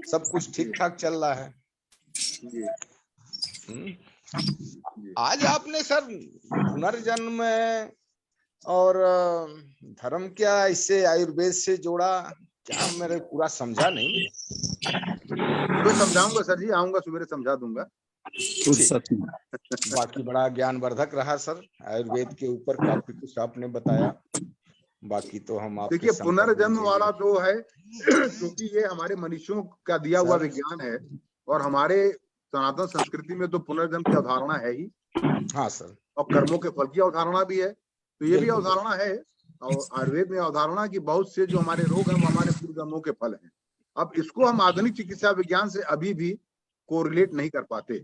सब कुछ ठीक ठाक चल रहा है। जी। आज आपने सर पुनर्जन्म और धर्म क्या इससे आयुर्वेद से जोड़ा, क्या मेरे पूरा समझा नहीं। सुबह समझाऊंगा सर जी, आऊंगा सुबह समझा दूंगा। बाकी बड़ा ज्ञानवर्धक रहा सर, आयुर्वेद के ऊपर काफी कुछ आपने बताया। बाकी तो हम आपके देखिए पुनर्जन्म संपर्क वाला जो है क्योंकि ये हमारे मनुष्यों का दिया हुआ विज्ञान है, और हमारे सनातन संस्कृति में तो पुनर्जन्म की अवधारणा है ही। हाँ सर। और कर्मों के फल की अवधारणा भी है, तो ये भी अवधारणा है। और आयुर्वेद में अवधारणा की बहुत से जो हमारे रोग हैं वो हमारे पूर्व जन्मों के फल हैं। अब इसको हम आधुनिक चिकित्सा विज्ञान से अभी भी कोरिलेट नहीं कर पाते।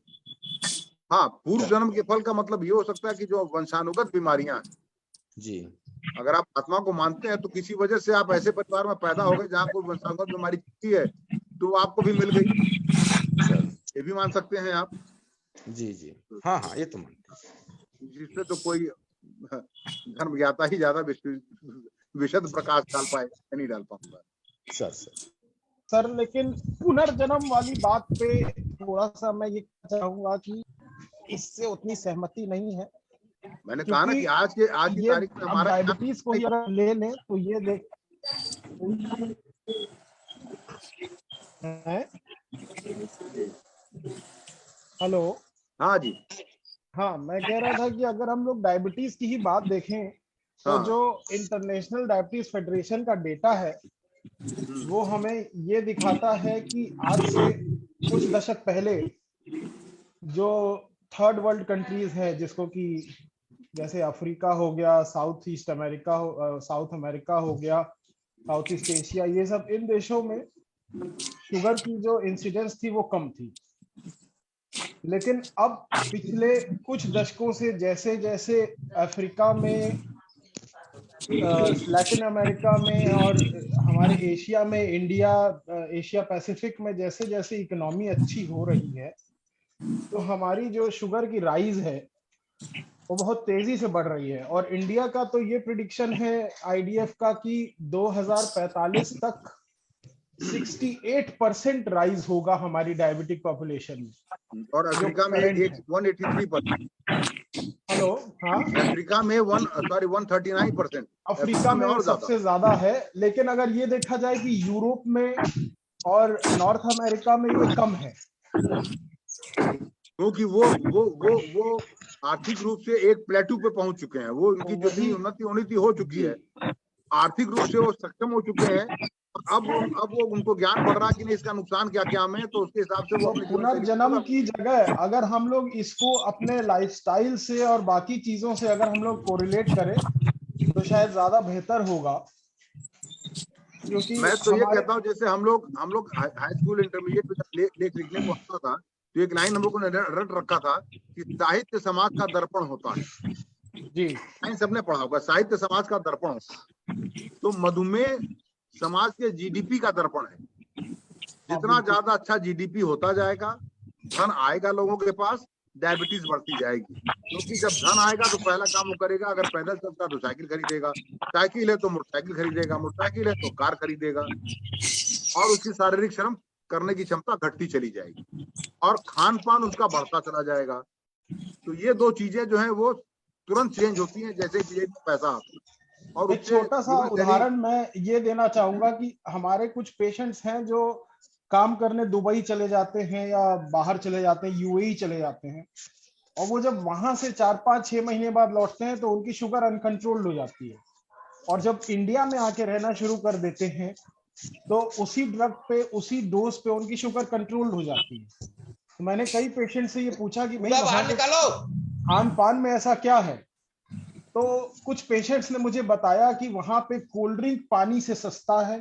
हाँ, पूर्व जन्म के फल का मतलब ये हो सकता है कि जो वंशानुगत बीमारियां जी, अगर आप आत्मा को मानते हैं तो किसी वजह से आप ऐसे परिवार में पैदा हो गए जहाँ कोई वंशानुगत बीमारी थी है तो आपको भी मिल गई, ये भी मान सकते हैं आप। जी जी, हाँ हाँ, ये तो मानते हैं। जिससे तो कोई धर्म ज्ञाता ही ज्यादा विशद प्रकाश डाल पाए, मैं नहीं डाल पाऊंगा। सर लेकिन पुनर्जन्म वाली बात पे थोड़ा सा मैं ये कहना चाहूंगा कि इससे उतनी सहमति नहीं है। मैंने कहा ना कि आज की ये तारीख में अब हमारा डायबिटीज को ही अगर ले लें तो ये देख हेलो। हाँ जी, हाँ मैं कह रहा था कि अगर हम लोग डायबिटीज की ही बात देखें तो हाँ। जो इंटरनेशनल डायबिटीज फेडरेशन का डेटा है वो हमें ये दिखाता है कि आज से कुछ दशक पहले जो थर्ड वर्ल्ड कंट्रीज है, जिसको कि जैसे अफ्रीका हो गया, south east America south America हो गया, साउथ ईस्ट एशिया, ये सब इन देशों में शुगर की जो इंसिडेंस थी वो कम थी। लेकिन अब पिछले कुछ दशकों से जैसे जैसे अफ्रीका में, लैटिन अमेरिका में और हमारे एशिया में, इंडिया, एशिया पैसिफिक में जैसे जैसे इकोनॉमी अच्छी हो रही है तो हमारी जो शुगर की राइज है वो बहुत तेजी से बढ़ रही है। और इंडिया का तो ये प्रिडिक्शन है आईडीएफ का कि 2045 तक 68% राइज होगा हमारी डायबिटिक पॉपुलेशन में। और अफ्रीका में 183%। हेलो, हाँ, अफ्रीका में 139%। अफ्रीका में और सबसे ज्यादा है। लेकिन अगर ये देखा जाए कि यूरोप में और नॉर्थ अमेरिका में ये कम है, क्योंकि वो आर्थिक रूप से एक प्लेटू पे पहुंच चुके हैं। वो उनकी जितनी उन्नति हो चुकी है, आर्थिक रूप से वो सक्षम हो चुके हैं। अब वो उनको ज्ञान बढ़ रहा कि नहीं इसका नुकसान क्या क्या है, तो उसके हिसाब से वो अपने पुनर्जन्म की जगह अगर हम लोग इसको अपने लाइफस्टाइल से और बाकी चीजों से अगर हम लोग कोरिलेट करें तो शायद ज्यादा बेहतर होगा। क्योंकि मैं तो ये कहता हूँ, जैसे हम लोग हाई स्कूल इंटरमीडिएट में जब लेख लिखने को आता था तो एक लाइन हम लोग ने रट रखा था कि साहित्य समाज का दर्पण होता है जी। लाइन सबने पढ़ा होगा, साहित्य समाज का दर्पण होता है। तो मधुमेह समाज के जीडीपी का दर्पण है। जितना ज्यादा अच्छा जीडीपी होता जाएगा, धन आएगा लोगों के पास, डायबिटीज बढ़ती जाएगी। क्योंकि जब धन आएगा तो पहला काम वो करेगा, अगर पैदल चलता तो साइकिल खरीदेगा, साइकिल है तो मोटरसाइकिल खरीदेगा, मोटरसाइकिल है तो कार खरीदेगा, और उसकी शारीरिक श्रम करने की क्षमता घटती चली जाएगी और खान पान उसका बढ़ता चला जाएगा। तो ये दो चीजें जो है वो तुरंत चेंज होती हैं जैसे कि पैसा आता है। और एक छोटा सा उदाहरण मैं ये देना चाहूंगा कि हमारे कुछ पेशेंट्स हैं जो काम करने दुबई चले जाते हैं या बाहर चले जाते हैं, यूएई चले जाते हैं, और वो जब वहां से 4-5-6 महीने बाद लौटते हैं तो उनकी शुगर अनकंट्रोल्ड हो जाती है। और जब इंडिया में आके रहना शुरू कर देते हैं तो उसी ड्रग पे, उसी डोज पे उनकी शुगर कंट्रोल्ड हो जाती है। तो मैंने कई पेशेंट से ये पूछा कि भाई खान पान में ऐसा क्या है, तो कुछ पेशेंट्स ने मुझे बताया कि वहां पे कोल्ड ड्रिंक पानी से सस्ता है,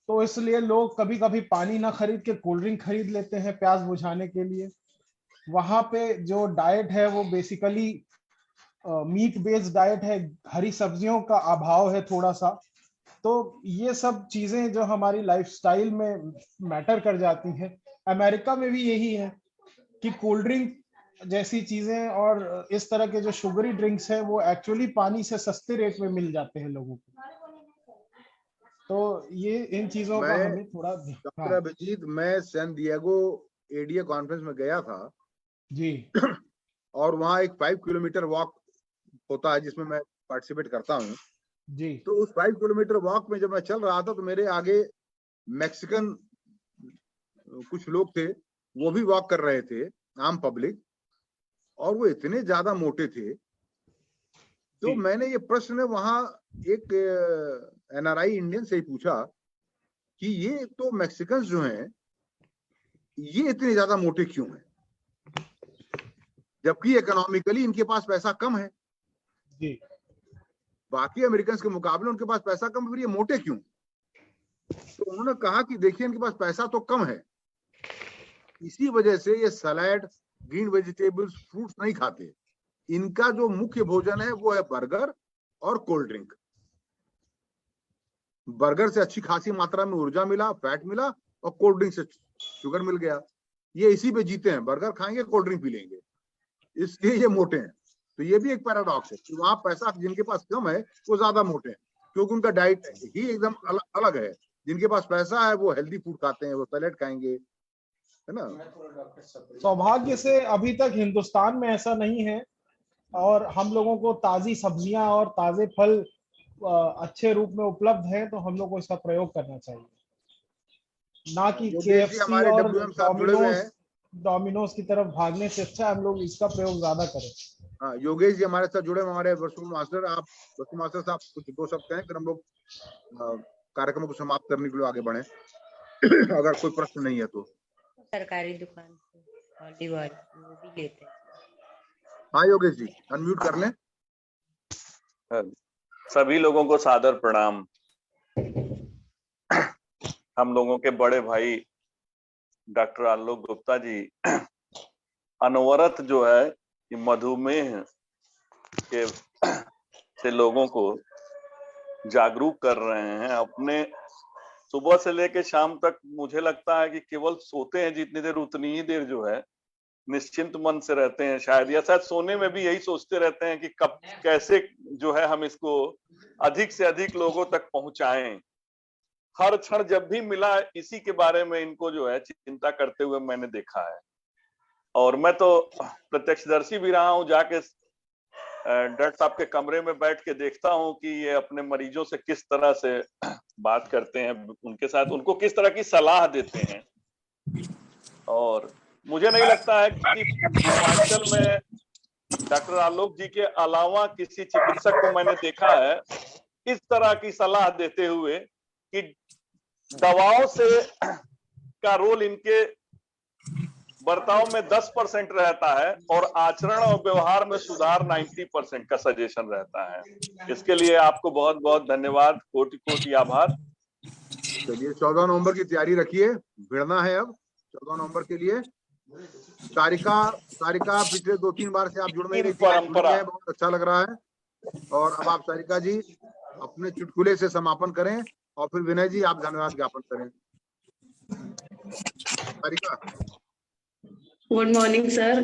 तो इसलिए लोग कभी कभी पानी ना खरीद के कोल्ड ड्रिंक खरीद लेते हैं प्यास बुझाने के लिए। वहां पे जो डाइट है वो बेसिकली मीट बेस्ड डाइट है, हरी सब्जियों का अभाव है थोड़ा सा। तो ये सब चीजें जो हमारी लाइफस्टाइल में मैटर कर जाती हैं। अमेरिका में भी यही है कि कोल्ड ड्रिंक जैसी चीजें और इस तरह के जो शुगरी ड्रिंक्स है वो एक्चुअली पानी से सस्ते रेट में मिल जाते हैं लोगों को। तो ये इन चीजों का हमें थोड़ा डॉक्टर अभिजीत, मैं सैन डिएगो एडीए कॉन्फ्रेंस में गया था जी, और वहाँ एक 5 किलोमीटर वॉक होता है जिसमें मैं पार्टिसिपेट करता हूँ जी। तो उस 5 किलोमीटर वॉक में जब मैं चल रहा था तो मेरे आगे मैक्सिकन कुछ लोग थे, वो भी वॉक कर रहे थे, आम पब्लिक, और वो इतने ज्यादा मोटे थे। तो मैंने ये प्रश्न वहां एक एनआरआई इंडियन से ही पूछा कि ये तो मैक्सिकन जो हैं ये इतने ज्यादा मोटे क्यों हैं, जबकि इकोनॉमिकली इनके पास पैसा कम है जी। बाकी अमेरिकन के मुकाबले उनके पास पैसा कम, फिर ये मोटे क्यों? तो उन्होंने कहा कि देखिए इनके पास पैसा तो कम है, इसी वजह से ये सलाद, ग्रीन वेजिटेबल्स, फ्रूट्स नहीं खाते। इनका जो मुख्य भोजन है वो है बर्गर और कोल्ड ड्रिंक। बर्गर से अच्छी खासी मात्रा में ऊर्जा मिला, फैट मिला, और कोल्ड ड्रिंक से शुगर मिल गया। ये इसी पे जीते हैं, बर्गर खाएंगे, कोल्ड ड्रिंक पी लेंगे, इसलिए ये मोटे हैं। तो ये भी एक पैराडॉक्स है कि वहां पैसा जिनके पास कम है वो ज्यादा मोटे हैं। क्योंकि उनका डाइट ही एकदम अलग है। जिनके पास पैसा है वो हेल्दी फूड खाते हैं, वो सैलेड खाएंगे, है ना। सौभाग्य से अभी तक हिंदुस्तान में ऐसा नहीं है और हम लोगों को ताजी सब्जियां और ताजे फल अच्छे रूप में उपलब्ध है, तो हम लोग को इसका प्रयोग करना चाहिए, ना कि योगेश जी KFC हमारे और WM साहब जुड़े हुए हैं। डोमिनोज की तरफ भागने से अच्छा हम लोग इसका प्रयोग ज्यादा करें। हाँ, योगेश जी हमारे साथ जुड़े हैं, हमारे वसूल मास्टर। आप वसूल मास्टर साहब कुछ 2 शब्द कहें, फिर हम लोग कार्यक्रम को समाप्त करने के लिए आगे बढ़े अगर कोई प्रश्न नहीं है तो। सरकारी दुकान से ऑलिव ऑयल वो भी लेते हैं। हाँ योगेश जी, अनम्यूट कर लें। सभी लोगों को सादर प्रणाम। हम लोगों के बड़े भाई डॉक्टर आलोक गुप्ता जी अनवरत जो है कि मधुमेह के से लोगों को जागरूक कर रहे हैं। अपने सुबह से लेकर शाम तक मुझे लगता है कि केवल सोते हैं जितनी देर, उतनी ही देर जो है निश्चिंत मन से रहते हैं शायद, या शायद सोने में भी यही सोचते रहते हैं कि कब कैसे जो है हम इसको अधिक से अधिक लोगों तक पहुंचाएं। हर क्षण जब भी मिला इसी के बारे में इनको जो है चिंता करते हुए मैंने देखा है। और मैं तो प्रत्यक्षदर्शी भी रहा हूं, जाके डॉक्टर साहब के कमरे में बैठ के देखता हूं कि ये अपने मरीजों से किस तरह से बात करते हैं, उनके साथ उनको किस तरह की सलाह देते हैं। और मुझे नहीं लगता है कि पूर्वांचल में डॉक्टर आलोक जी के अलावा किसी चिकित्सक को मैंने देखा है इस तरह की सलाह देते हुए कि दवाओं से का रोल इनके बर्ताव में 10% रहता है और आचरण और व्यवहार में सुधार 90% का सजेशन रहता है। इसके लिए आपको बहुत बहुत धन्यवाद, कोटि कोटि आभार। चलिए 14 नवंबर की तैयारी रखिए, भिड़ना है अब 14 नवंबर के लिए। सारिका पिछले 2-3 बार से आप जुड़ नहीं रही थी, परंपरा बहुत अच्छा लग रहा है। और अब आप सारिका जी अपने चुटकुले से समापन करें और फिर विनय जी आप धन्यवाद ज्ञापन करें। Sarika. Good morning sir.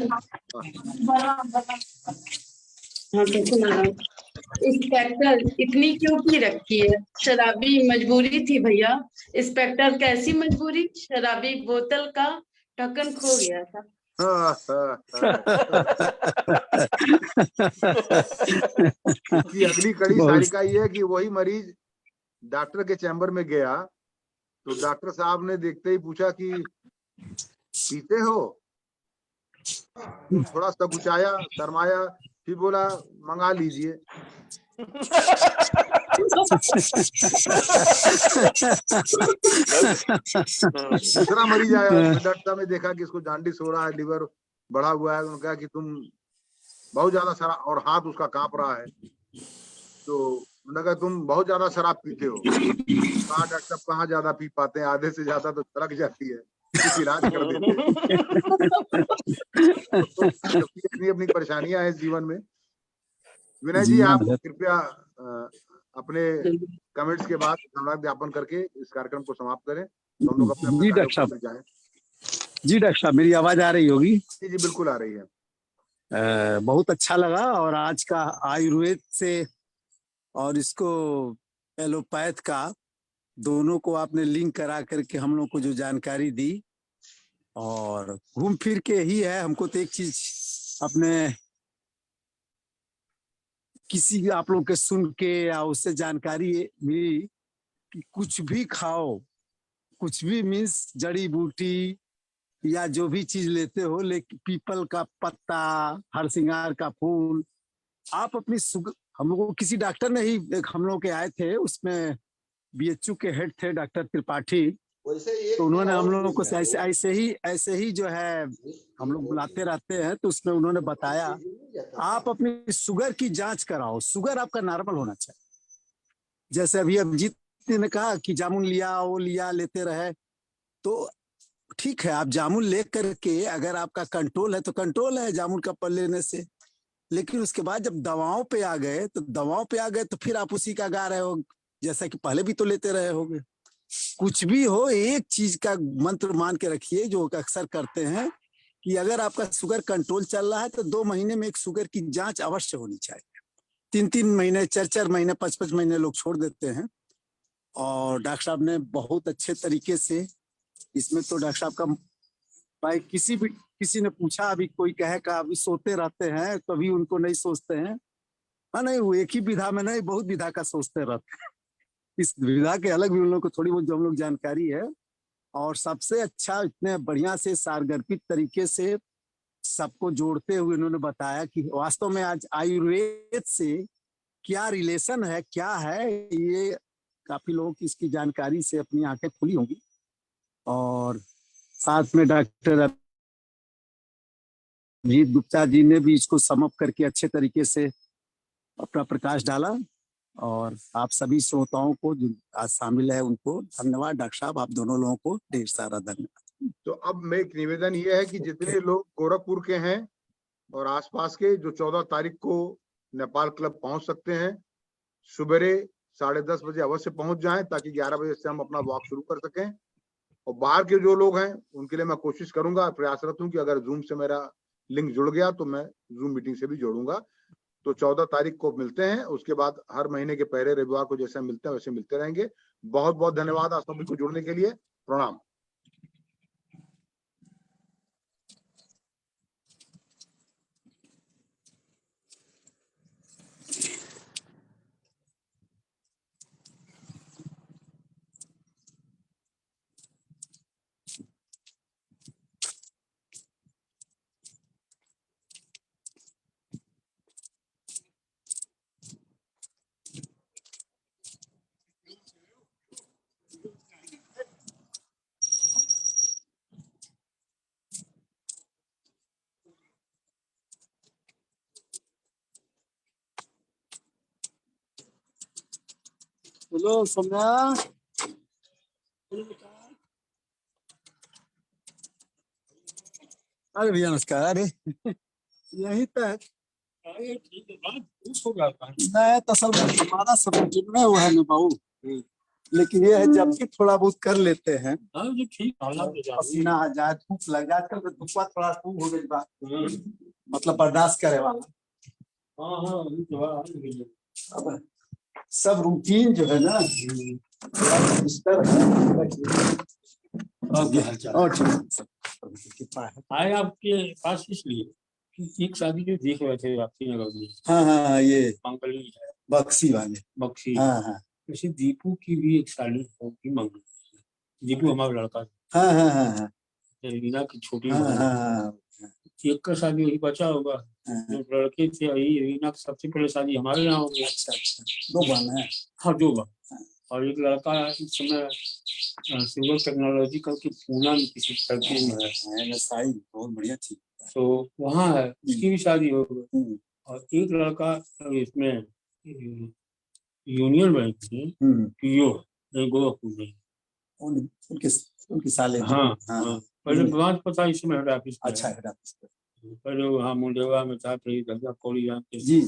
Inspector इतनी क्यों की रखी है? शराबी मजबूरी थी भैया। इंस्पेक्टर कैसी मजबूरी? शराबी बोतल का ढक्कन खो गया था। की अगली कड़ी सारिका ये है कि वही मरीज डॉक्टर के चैम्बर में गया तो डॉक्टर साहब ने देखते ही पूछा कि पीते हो? थोड़ा सा गुचाया, शर्माया, फिर बोला मंगा लीजिए। दूसरा मरीज आया, डॉक्टर साहब ने देखा कि इसको जॉन्डिस हो रहा है, लिवर बढ़ा हुआ है। उन्होंने कहा कि तुम बहुत ज्यादा शराब, और हाथ उसका कांप रहा है, तो उन्होंने कहा तुम बहुत ज्यादा शराब पीते हो। कहा डॉक्टर साहब कहाँ ज्यादा पी पाते हैं, आधे से ज्यादा तो छलक जाती है, कुछ इलाज कर देते हैं। अपनी अपनी परेशानियां हैं इस जीवन में। विनय जी आप कृपया अपने कमेंट्स के बाद धन्यवाद ज्ञापन करके इस कार्यक्रम को समाप्त करें, तो हम लोग अपने जी डॉक्टर साहब, जी डॉक्टर साहब मेरी आवाज आ रही होगी? जी बिल्कुल आ रही है। बहुत अच्छा लगा। और आज का आयुर्वेद से और इसको एलोपैथ का दोनों को आपने लिंक करा करके हम लोग को जो जानकारी दी, और घूम फिर के ही है। हमको तो एक चीज अपने किसी आप लोग के सुन के या उससे जानकारी मिली कि कुछ भी खाओ, कुछ भी मीन्स जड़ी बूटी या जो भी चीज लेते हो, लेकिन पीपल का पत्ता, हरसिंगार का फूल, आप अपनी हम लोगों को किसी डॉक्टर ने ही, हम लोग के आए थे, उसमें BHU के हेड थे डॉक्टर त्रिपाठी, तो उन्होंने हम लोगों को ऐसे ही जो है हम लोग बुलाते रहते हैं, तो उसमें उन्होंने बताया आप अपनी शुगर की जांच कराओ, शुगर आपका नॉर्मल होना चाहिए। जैसे अभी अभिजीत ने कहा कि जामुन लिया, वो लिया, लेते रहे, तो ठीक है, आप जामुन ले करके अगर आपका कंट्रोल है तो कंट्रोल है जामुन का पल लेने से। लेकिन उसके बाद जब दवाओं पे आ गए तो फिर आप उसी का गा रहे हो, जैसा कि पहले भी तो लेते रहे होगे। कुछ भी हो, एक चीज का मंत्र मान के रखिए जो अक्सर करते हैं कि अगर आपका शुगर कंट्रोल चल रहा है तो 2 महीने में एक शुगर की जांच अवश्य होनी चाहिए। 3-3 महीने 4-4 महीने 5-5 महीने लोग छोड़ देते हैं। और डॉक्टर साहब ने बहुत अच्छे तरीके से इसमें तो डॉक्टर साहब का भाई किसी ने पूछा, अभी कोई कहे का अभी सोते रहते हैं, कभी उनको नहीं सोचते हैं। हाँ नहीं, वो एक ही विधा में नहीं, बहुत विधा का सोचते रहते हैं। इस विधा के अलग भी उन लोग को थोड़ी बहुत जो हम लोग जानकारी है। और सबसे अच्छा इतने बढ़िया से सारगर्भित तरीके से सबको जोड़ते हुए उन्होंने बताया कि वास्तव में आज आयुर्वेद से क्या रिलेशन है, क्या है, ये काफी लोगों की इसकी जानकारी से अपनी आंखें खुली होंगी। और साथ में डॉक्टर अभिजीत गुप्ता जी ने भी इसको समअप करके अच्छे तरीके से अपना प्रकाश डाला। और आप सभी श्रोताओं को जो आज शामिल है उनको धन्यवाद। डॉक्टर साहब आप दोनों लोगों को ढेर सारा धन्यवाद। तो अब मैं एक निवेदन ये है कि जितने लोग गोरखपुर के हैं और आसपास के, जो 14 तारीख को नेपाल क्लब पहुंच सकते हैं, सुबेरे 10:30 बजे अवश्य पहुंच जाएं, ताकि 11 बजे से हम अपना वॉक शुरू कर सकें। और बाहर के जो लोग हैं उनके लिए मैं कोशिश करूंगा, प्रयासरत हूं कि अगर जूम से मेरा लिंक जुड़ गया तो मैं जूम मीटिंग से भी जोड़ूंगा। तो 14 तारीख को मिलते हैं, उसके बाद हर महीने के पहले रविवार को जैसे मिलते हैं वैसे मिलते रहेंगे। बहुत बहुत धन्यवाद आप सभी को जुड़ने के लिए। प्रणाम। बोलो सोम्या। अरे भैया नमस्कार। अरे यही तक मैं तो सब हमारा सब में वो है ना बाबू, लेकिन ये है जब भी थोड़ा बहुत कर लेते हैं पसीना आ जाए, धूप लग जाए, आजकल तो धूपा थोड़ा खूब हो गई बात, मतलब बर्दाश्त करे वाला। अब सब रूटीन जो है ना और आए आपके पास इसलिए कि एक शादी जो देख रहे थे आपकी नगर में। हाँ ये मंगली है, बक्सी वाले बक्सी। हाँ जैसे दीपू की भी एक शादी होगी मंगली। दीपू हमारा लड़का हाँ रीना की छोटी हाँ बहन। हाँ एक का शादी वही बचा होगा। जो लड़के थे वही रीना की सबसे पहले शादी हमारे यहाँ हो गई। अच्छा दो बहन है। हाँ 2 बार। और एक लड़का इस समय सिल्वर टेक्नोलॉजी का कि पूना में किसी फैक्ट्री में है, बहुत बढ़िया चीज। तो वहाँ है, उसकी भी शादी हो गई। और एक लड़का इसमें यूनियन बैंक में पीओ गोरखपुर में, उनकी साले। हाँ पहले ब्रांच पता इस समय हेड ऑफिस। अच्छा हेड ऑफिस पहले वहाँ मुंडेवा में था, फिर गंगा कौड़ी यहाँ पे। जी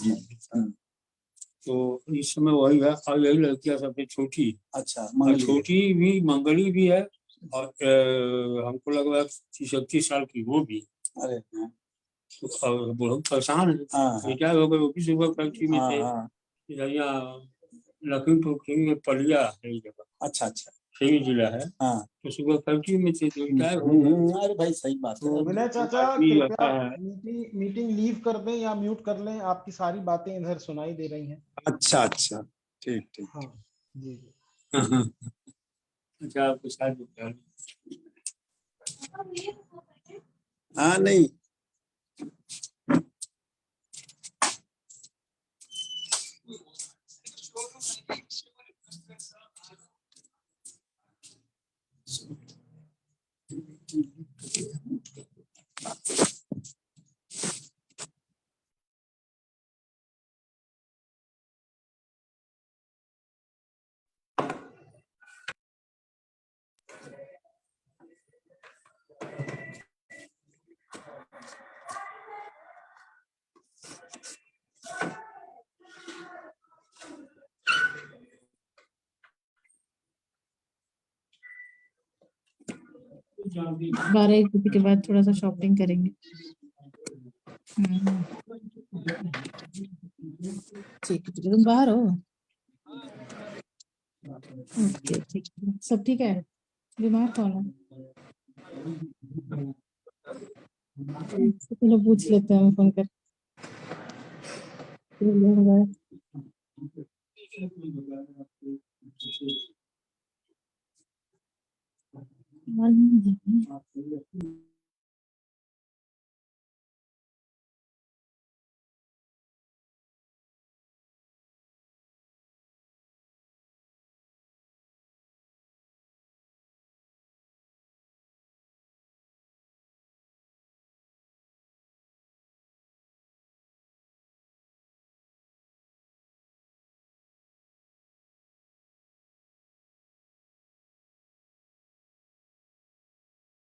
तो इस समय वही है। और यही लड़कियां सबसे छोटी। अच्छा छोटी भी मंगली भी है। और हमको लग रहा है 36 साल की वो भी। अरे बहुत परेशान है। क्या हो गए, वो भी सुबह फैक्ट्री में थे। लखीमपुर खीरी में पलिया है जगह। अच्छा खीरी जिला है। तो सुबह फैक्ट्री में थे तो अरे भाई सही बात है। विनय चाचा कृपया मीटिंग लीव कर दें या म्यूट कर लें, आपकी सारी बातें इधर सुनाई दे रही हैं। अच्छा ठीक। हाँ जी अच्छा आपको शायद हाँ नहीं बारह एक बजे के बाद थोड़ा सा शॉपिंग करेंगे। ठीक है, तुम बाहर हो? ओके, ठीक है, सब ठीक है? बीमार कौन है? चलो पूछ लेते हैं फोन कर। मालूम नहीं।